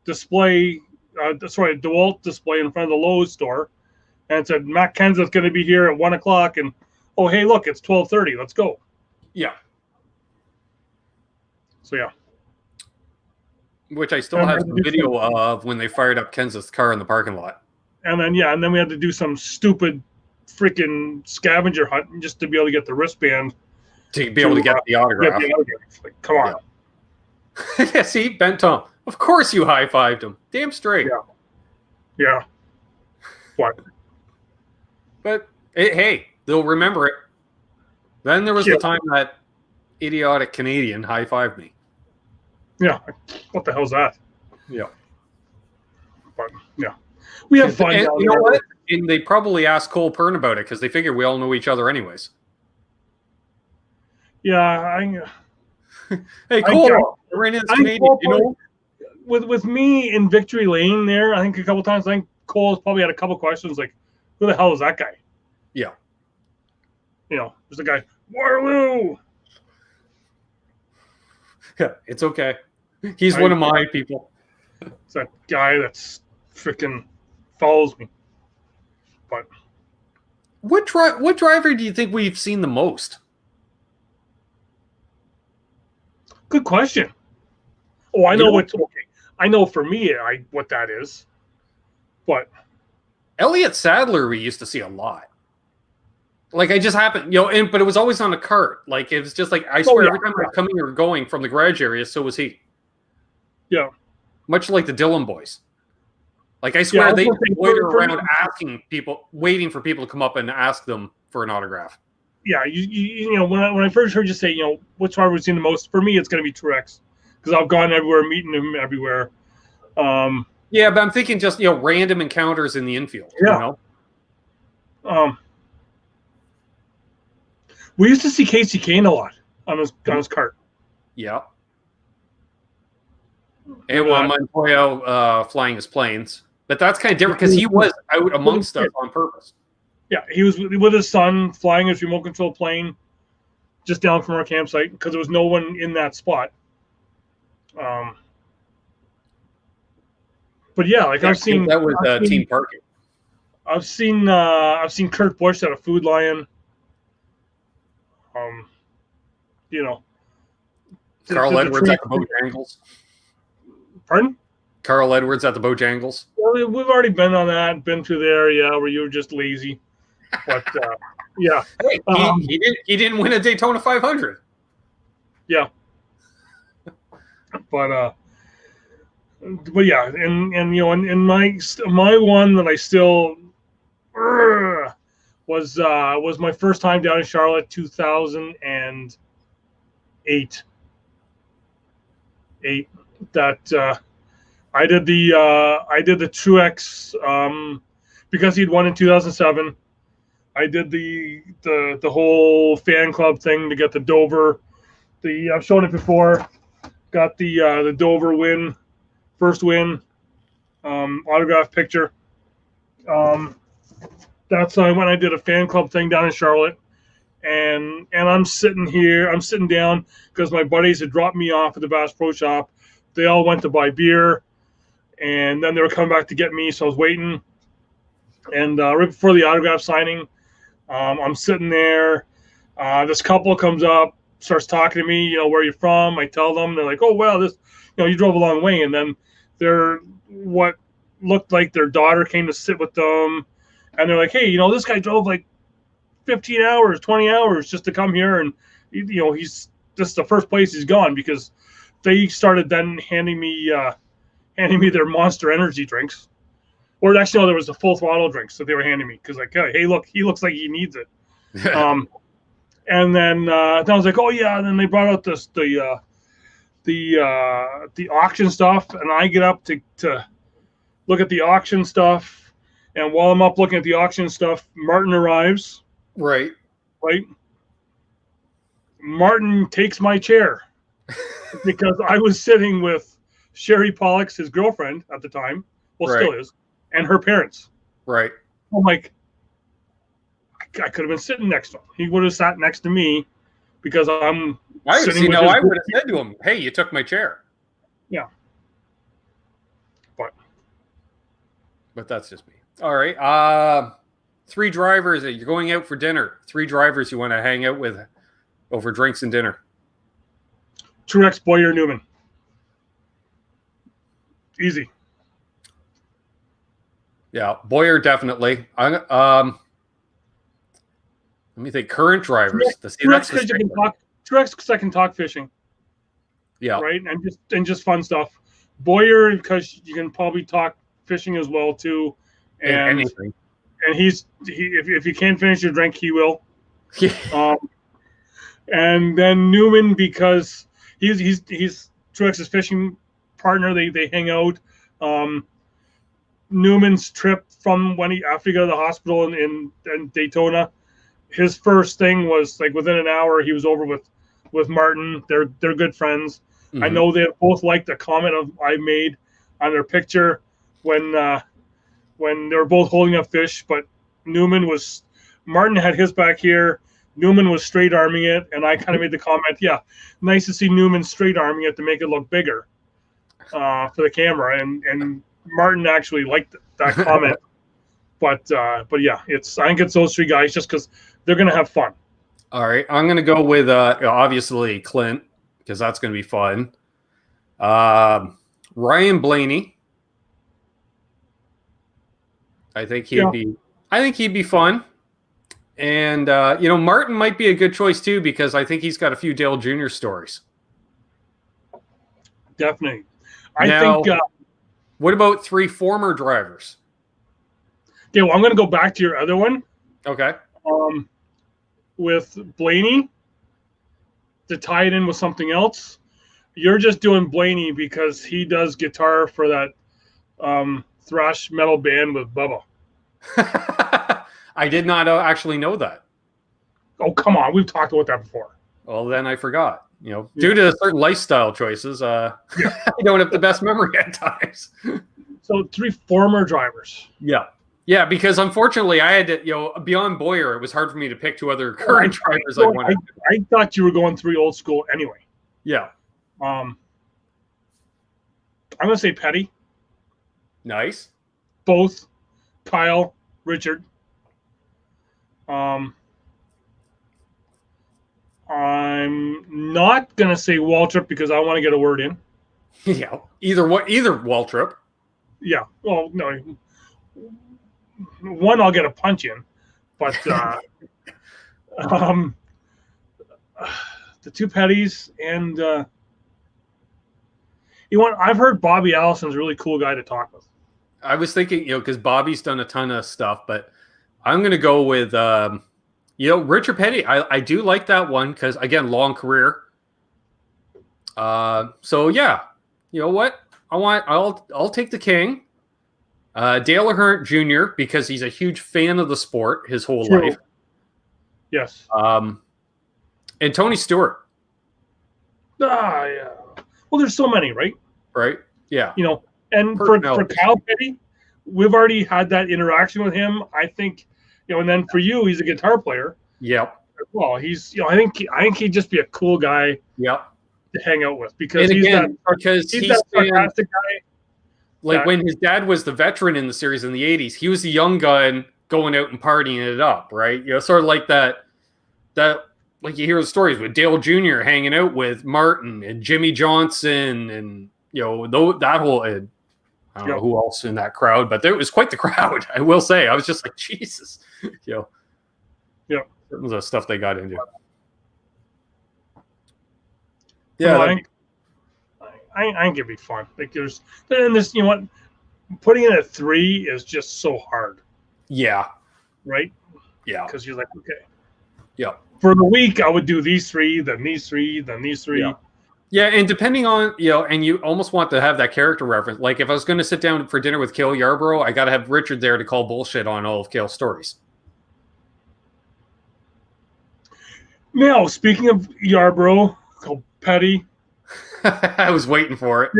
display, DeWalt display in front of the Lowe's store. And it said, Matt Kenseth's going to be here at 1 o'clock. And, oh, hey, look, it's 12:30. Let's go. Yeah. So, yeah. Which I still have the video of when they fired up Kenseth's car in the parking lot. And then we had to do some stupid freaking scavenger hunt just to be able to get the wristband. To be able to get the autograph. Like, come on. Yeah, see, bent Tom. Of course you high-fived him. Damn straight. Yeah. What? But hey, they'll remember it. Then there was the time that idiotic Canadian high-fived me. Yeah. What the hell's that? Yeah. But yeah. We have fun. And you know what? And they probably asked Cole Pern about it because they figure we all know each other anyways. Yeah, hey, Cole, we're in Canadian. You know, with me in Victory Lane there, I think a couple times. I think Cole's probably had a couple questions like, "Who the hell is that guy?" Yeah, there's the guy Waterloo. Yeah, it's okay. He's one of my people. It's that guy that's freaking follows me. But what driver do you think we've seen the most? Good question. Oh, I know what's okay. I know for me, what that is. But Elliott Sadler, we used to see a lot. Like I just happened, but it was always on a cart. Like it was just like I swear every time I was coming or going from the garage area, so was he. Yeah. Much like the Dillon boys. Like I swear they loiter around asking people, waiting for people to come up and ask them for an autograph. Yeah, when I first heard you say, which driver we've seen the most, for me it's going to be Truex because I've gone everywhere, meeting him everywhere. Yeah, but I'm thinking just random encounters in the infield. Yeah. We used to see Casey Kane a lot on his cart. Yeah. And Montoya flying his planes, but that's kind of different because he was out amongst us on purpose. Yeah, he was with his son flying his remote control plane just down from our campsite because there was no one in that spot. But yeah, I've seen that was team parking. I've seen Kurt Busch at a Food Lion. Carl Edwards at the Bojangles. Pardon? Carl Edwards at the Bojangles. Well, we've already been on that, been through there, where you were just lazy. But yeah, he didn't win a Daytona 500. Yeah, but yeah, and my one that I still was my first time down in Charlotte, 2008. That I did the Truex because he'd won in 2007. I did the whole fan club thing to get the Dover. I've shown it before. Got the Dover win, first win, autograph picture. That's when I did a fan club thing down in Charlotte, and I'm sitting down because my buddies had dropped me off at the Bass Pro Shop. They all went to buy beer, and then they were coming back to get me, so I was waiting. And right before the autograph signing, I'm sitting there. This couple comes up, starts talking to me. Where are you from? I tell them. They're like, oh well, you drove a long way. And then what looked like their daughter came to sit with them, and they're like, hey, this guy drove like 15 hours, 20 hours just to come here, and this is the first place he's gone because they started then handing me their Monster Energy drinks. Or actually, no, there was the Full Throttle drinks that they were handing me because, hey, look, he looks like he needs it. And then I was like, oh yeah. And then they brought out the auction stuff, and I get up to look at the auction stuff. And while I'm up looking at the auction stuff, Martin arrives. Right. Martin takes my chair because I was sitting with Sherry Pollux, his girlfriend at the time. Well, still is. And her parents. Right. I'm like, I could have been sitting next to him. He would have sat next to me because I'm sitting with his I would have said to him, hey, you took my chair. Yeah. But that's just me. All right. 3 drivers. You're going out for dinner. 3 drivers you want to hang out with over drinks and dinner. Truex, Boyer, Newman. Easy. Yeah, Boyer definitely. Let me think. Current drivers. Truex, because I can talk fishing. Yeah. Right. And just fun stuff. Boyer, because you can probably talk fishing as well too. And anything. And if you can't finish your drink, he will. Yeah. And then Newman, because he's Truex's fishing partner. They hang out. Newman's trip from after he got to the hospital in Daytona, his first thing was like within an hour he was over with Martin. They're good friends. Mm-hmm. I know they both liked the comment I made on their picture when they were both holding up fish, but Martin had his back here. Newman was straight arming it, and I kind of made the comment, yeah, nice to see Newman straight arming it to make it look bigger for the camera. And Martin actually liked that comment. But yeah, I think it's those three guys just because they're going to have fun. All right. I'm going to go with obviously Clint, because that's going to be fun. Ryan Blaney. I think he'd be fun. And Martin might be a good choice too, because I think he's got a few Dale Jr. stories. Definitely. What about 3 former drivers? Okay, well, I'm going to go back to your other one. Okay. With Blaney, to tie it in with something else, you're just doing Blaney because he does guitar for that thrash metal band with Bubba. I did not actually know that. Oh, come on. We've talked about that before. Well, then I forgot. Due to certain lifestyle choices, I don't have the best memory at times. So 3 former drivers. Yeah. Yeah, because unfortunately I had to, beyond Boyer, it was hard for me to pick 2 other current drivers I wanted. I thought you were going 3 old school anyway. Yeah. I'm going to say Petty. Nice. Both Kyle, Richard. I'm not going to say Waltrip because I want to get a word in. Yeah. Either Waltrip. Yeah. Well, no. One I'll get a punch in, but the 2 Pettys and I've heard Bobby Allison's a really cool guy to talk with. I was thinking, because Bobby's done a ton of stuff, but I'm going to go with Richard Petty. I do like that one because, again, long career. So yeah, you know what? I'll take the king. Dale Earnhardt Jr. because he's a huge fan of the sport his whole life. Yes. And Tony Stewart. Yeah. Well, there's so many, right? Right. Yeah. And for Kyle Petty, we've already had that interaction with him. I think, and then for you, he's a guitar player. Yep. Well, he's, I think he'd just be a cool guy. Yep. To hang out with because he's that sarcastic guy. Like when his dad was the veteran in the series in the 80s, he was the young gun going out and partying it up, right? Sort of like that like you hear the stories with Dale Jr. hanging out with Martin and Jimmy Johnson and that whole I don't know who else in that crowd, but it was quite the crowd, I will say. I was just like, Jesus. Yeah. Some of the stuff they got into. Yeah, I think it'd be fun. Like there's what, putting in a 3 is just so hard. Yeah. Right. Yeah. Because you're like, okay. Yeah. For the week, I would do these 3, then these 3, then these 3. Yeah. Yeah, and depending on and you almost want to have that character reference. Like if I was going to sit down for dinner with Cale Yarborough, I got to have Richard there to call bullshit on all of Cale's stories. Now, speaking of Yarborough, Petty. I was waiting for it.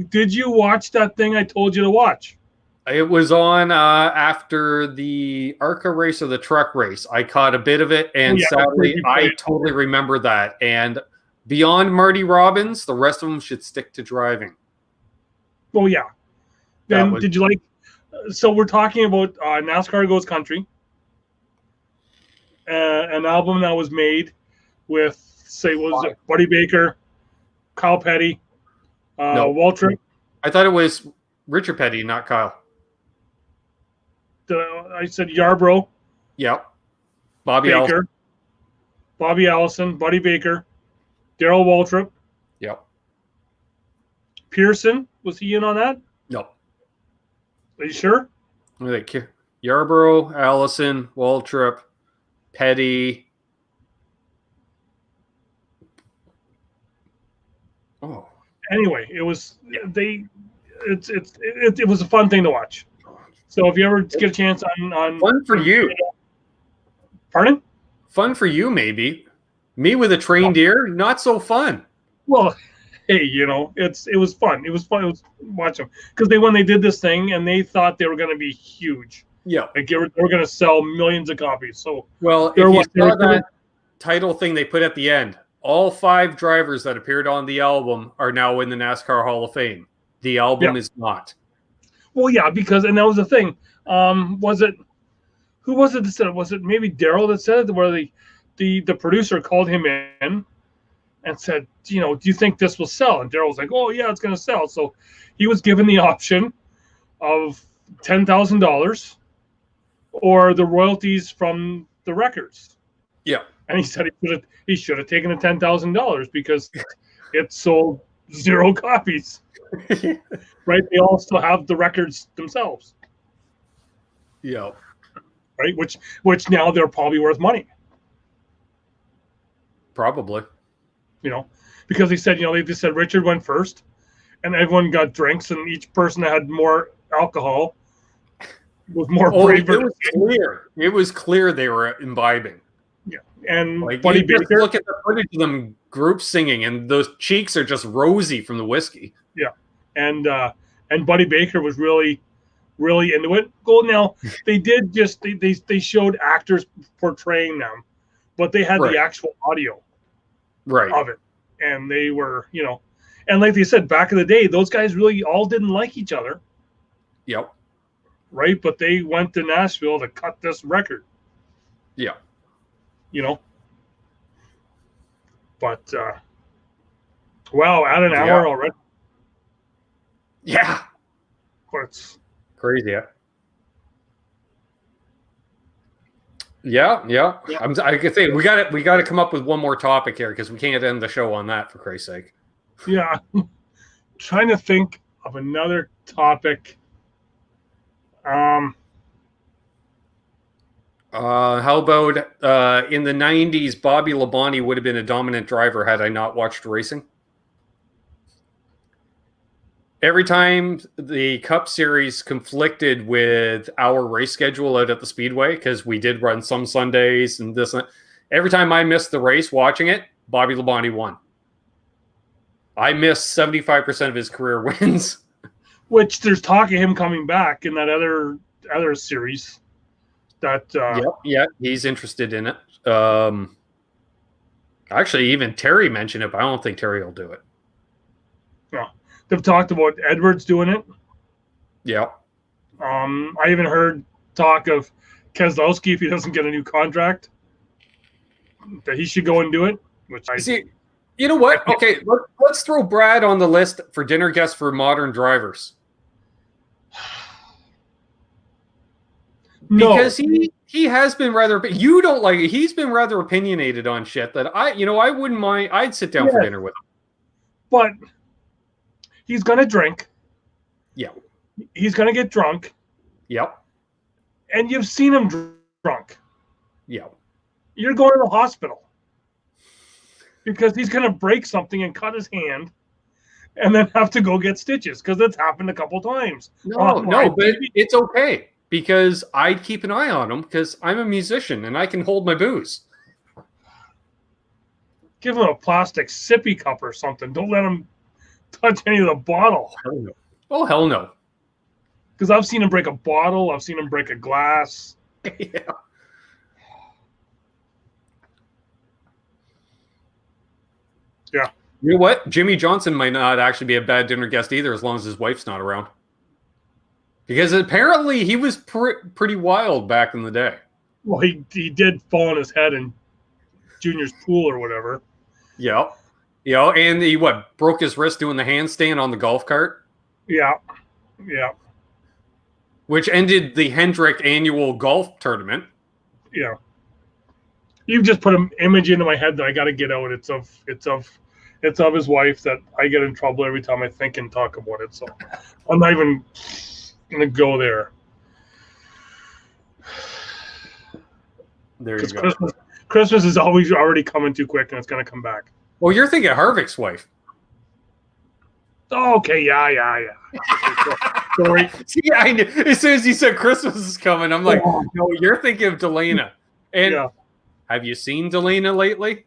Did you watch that thing I told you to watch? It was on after the ARCA race or the truck race. I caught a bit of it, and sadly, I totally remember that. And beyond Marty Robbins, the rest of them should stick to driving. Oh, yeah. Then did you like... So we're talking about NASCAR Goes Country, an album that was made with, Buddy Baker, Kyle Petty, Waltrip. I thought it was Richard Petty, not Kyle. I said Yarborough. Yep. Bobby Allison, Buddy Baker, Darrell Waltrip. Yep. Pearson, was he in on that? No. Are you sure? Yarborough, Allison, Waltrip, Petty. Oh. Anyway, it was it was a fun thing to watch. So if you ever get a chance on fun for you. Pardon? Fun for you, maybe. Me with a trained ear, not so fun. Well, hey, you know, it was fun. It was fun. It was watch them because when they did this thing and they thought they were going to be huge. Yeah, like they were going to sell millions of copies. So if you saw that title thing they put at the end, all 5 drivers that appeared on the album are now in the NASCAR Hall of Fame. The album is not. Well, yeah, because and that was the thing. Was it who was it that said it? Was it maybe Daryl that said it? Where the producer called him in and said, you know, do you think this will sell? And Daryl was like, oh yeah, it's going to sell. So he was given the option of $10,000 or the royalties from the records. Yeah, and he said he should have taken the $10,000 because it sold 0 copies. Right? They all still have the records themselves. Yeah. Right? Which now they're probably worth money. Probably. You know, because they said, you know, they just said Richard went first and everyone got drinks and each person that had more alcohol was more braver. It was clear they were imbibing. Yeah. And like, Buddy Baker, look at the footage of them group singing and those cheeks are just rosy from the whiskey. Yeah. And Buddy Baker was really into it. Well, now they did just they showed actors portraying them, but they had the actual audio of it. And they were, you know, and like they said back in the day, those guys really all didn't like each other. Yep. Right? But they went to Nashville to cut this record. Yeah. You know. But wow, at an hour already. Yeah. It's crazy. Yeah. I could say we got to come up with one more topic here because we can't end the show on that, for Christ's sake. Yeah. Trying to think of another topic. How about in the 90s, Bobby Labonte would have been a dominant driver had I not watched racing? Every time the Cup Series conflicted with our race schedule out at the Speedway, because we did run some Sundays and this, every time I missed the race watching it, Bobby Labonte won. I missed 75% of his career wins. Which there's talk of him coming back in that other series. That yeah, he's interested in it. Actually, even Terry mentioned it, but I don't think Terry will do it. No. They've talked about Edwards doing it. Yeah. I even heard talk of Keselowski, if he doesn't get a new contract, that he should go and do it. Which I see. You know what? Okay, let's throw Brad on the list for dinner guests for modern drivers. No. Because he has been rather. You don't like it. He's been rather opinionated on shit that I wouldn't mind. I'd sit down for dinner with him. But he's gonna drink. Yeah. He's gonna get drunk. Yep. And you've seen him drunk. Yeah. You're going to the hospital because he's gonna break something and cut his hand, and then have to go get stitches because it's happened a couple times. No, but it's okay. Because I'd keep an eye on him because I'm a musician and I can hold my booze. Give him a plastic sippy cup or something. Don't let him touch any of the bottle. Hell no. Oh, hell no. Because I've seen him break a bottle. I've seen him break a glass. Yeah. Yeah. You know what? Jimmy Johnson might not actually be a bad dinner guest either as long as his wife's not around. Because apparently he was pretty wild back in the day. Well, he did fall on his head in Junior's pool or whatever. Yeah. You know, and he broke his wrist doing the handstand on the golf cart? Yeah. Which ended the Hendrick annual golf tournament. Yeah. You've just put an image into my head that I got to get out. It's of it's of his wife that I get in trouble every time I think and talk about it. So I'm not even gonna go there. There you go. Christmas is always already coming too quick, and it's gonna come back. Well, you're thinking Harvick's wife. Oh, okay, yeah. Sorry. See, I knew, as soon as you said Christmas is coming, I'm like, no, you're thinking of Delana. And have you seen Delana lately?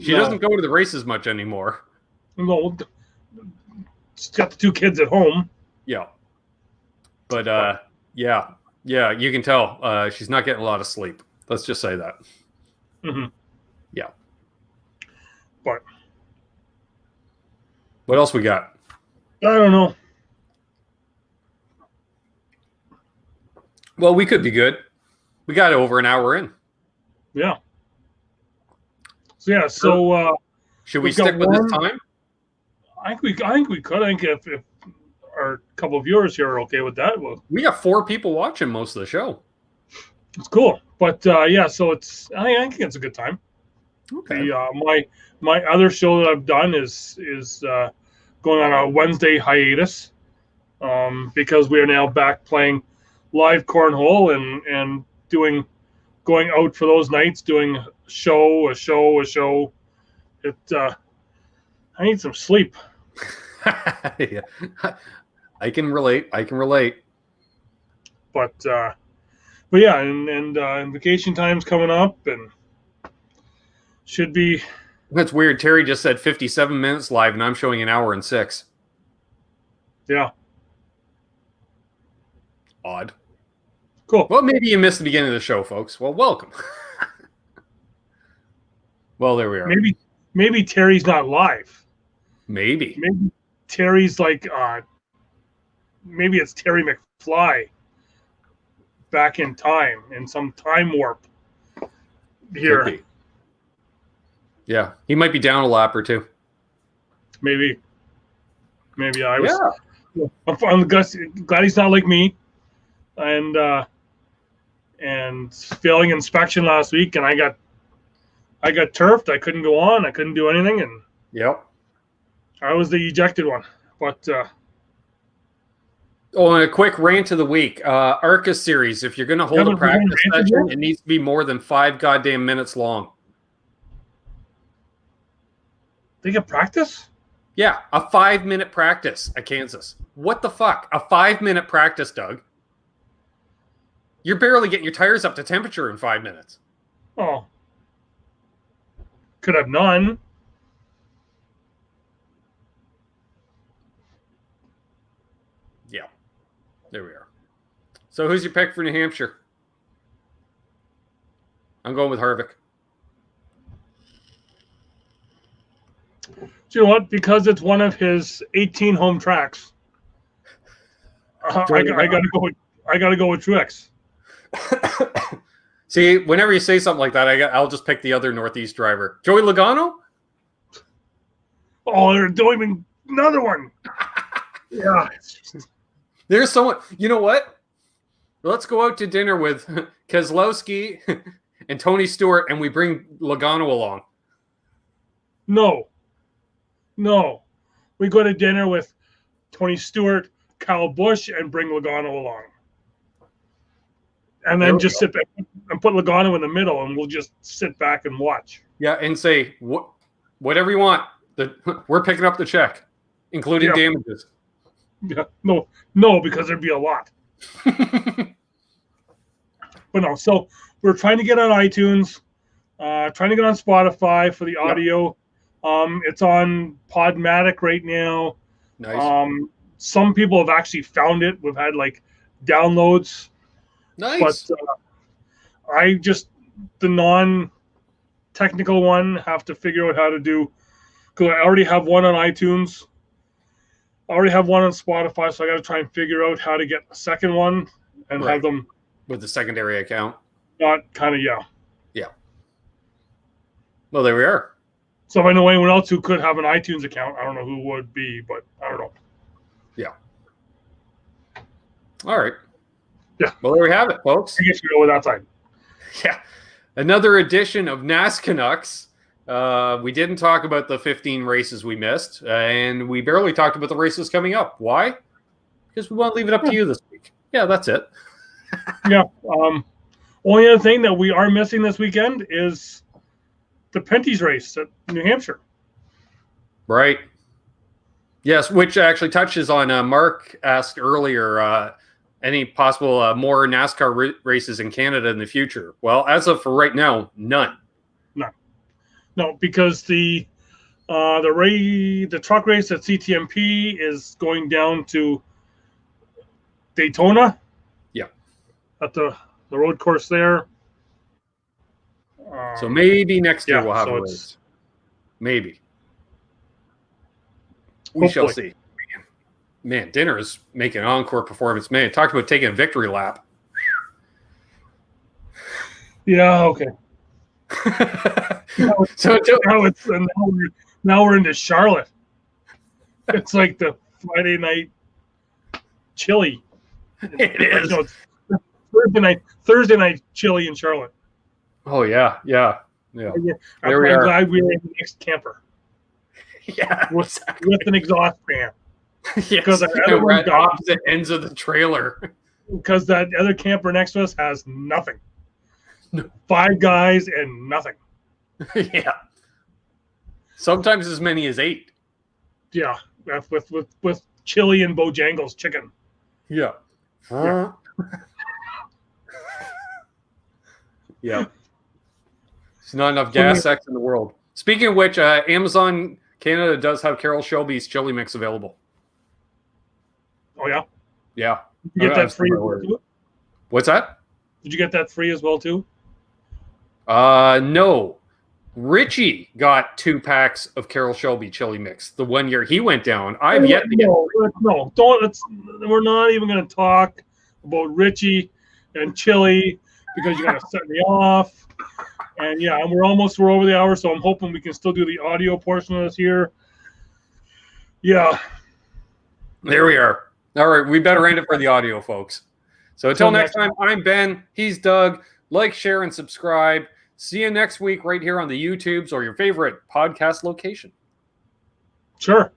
She doesn't go to the races much anymore. No, she's got the 2 kids at home. Yeah. But, yeah, you can tell she's not getting a lot of sleep. Let's just say that. Mm-hmm. Yeah. But what else we got? I don't know. Well, we could be good. We got over an hour in. Yeah. So should we stick with this time? I think we could. I think if our couple of viewers here are okay with that, we got 4 people watching most of the show. It's cool. But so it's I think it's a good time. Okay. My other show that I've done is going on a Wednesday hiatus because we are now back playing live cornhole and going out for those nights, doing a show. I need some sleep. Yeah. I can relate. But yeah, and vacation time's coming up and should be. That's weird. Terry just said 57 minutes live, and I'm showing an hour and 6. Yeah. Odd. Cool. Well, maybe you missed the beginning of the show, folks. Well, welcome. Well, there we are. Maybe Terry's not live. Maybe Terry's like maybe it's Terry McFly back in time in some time warp here. Yeah, he might be down a lap or 2. Maybe I was. Yeah. I'm glad he's not like me, and failing inspection last week, and I got turfed. I couldn't go on. I couldn't do anything, and I was the ejected one. But and a quick rant of the week: ARCA series. If you're going to hold a practice session, it needs to be more than 5 goddamn minutes long. They get practice? Yeah, a 5-minute practice at Kansas. What the fuck? A 5-minute practice, Doug. You're barely getting your tires up to temperature in 5 minutes. Oh. Could have none. Yeah. There we are. So who's your pick for New Hampshire? I'm going with Harvick. Do you know what? Because it's one of his 18 home tracks. I gotta go with Truex. See, whenever you say something like that, I'll just pick the other Northeast driver, Joey Logano. Oh, they're doing another one. Yeah, there's someone. You know what? Let's go out to dinner with Keselowski and Tony Stewart, and we bring Logano along. No, we go to dinner with Tony Stewart, Kyle Busch, and bring Logano along. And then just sit back and put Logano in the middle, and we'll just sit back and watch. Yeah, and say, whatever you want. We're picking up the check, including damages. Yeah, no, because there'd be a lot. But no, so we're trying to get on iTunes, trying to get on Spotify for the audio. It's on Podmatic right now. Nice. Some people have actually found it. We've had downloads. Nice. But the non-technical one, have to figure out how to do. Because I already have one on iTunes. I already have one on Spotify, so I got to try and figure out how to get a second one and have them with the secondary account. Not kind of yeah. Well, there we are. So if I know anyone else who could have an iTunes account, I don't know who would be, but I don't know. Yeah. All right. Yeah. Well, there we have it, folks. I guess you go with that side. Yeah. Another edition of NasCanucks. We didn't talk about the 15 races we missed, and we barely talked about the races coming up. Why? Because we want to leave it up to you this week. Yeah, that's it. Yeah. Only other thing that we are missing this weekend is the Penties race at New Hampshire. Right. Yes, which actually touches on Mark asked earlier, any possible more NASCAR races in Canada in the future? Well, as of for right now, none. No, because the truck race at CTMP is going down to Daytona. Yeah. At the road course there. So maybe next year we'll have so a race. Maybe. We shall see. Man, Dinner is making an encore performance. Man, talk about taking a victory lap. Yeah, okay. Now we're into Charlotte. It's like the Friday night chili. It is. No, Thursday night chili in Charlotte. Oh yeah. I'm glad we were in the next camper. Yeah, with an exhaust fan. Yes, we're at opposite ends of the trailer. Because that other camper next to us has nothing. 5 guys and nothing. Yeah. Sometimes as many as 8. Yeah, with chili and Bojangles chicken. Yeah. Yeah. There's not enough gas X in the world. Speaking of which, Amazon Canada does have Carol Shelby's chili mix available. Oh, yeah? Yeah. Did you get that free as well, too? What's that? Did you get that free as well, too? No. Richie got 2 packs of Carol Shelby chili mix the one year he went down. I've yet to get. No, don't. We're not even going to talk about Richie and chili because you're going to set me off. And yeah, we're over the hour, so I'm hoping we can still do the audio portion of this here. Yeah. There we are. All right, we better end it for the audio, folks. So until next time, I'm Ben. He's Doug. Like, share, and subscribe. See you next week right here on the YouTubes or your favorite podcast location. Sure.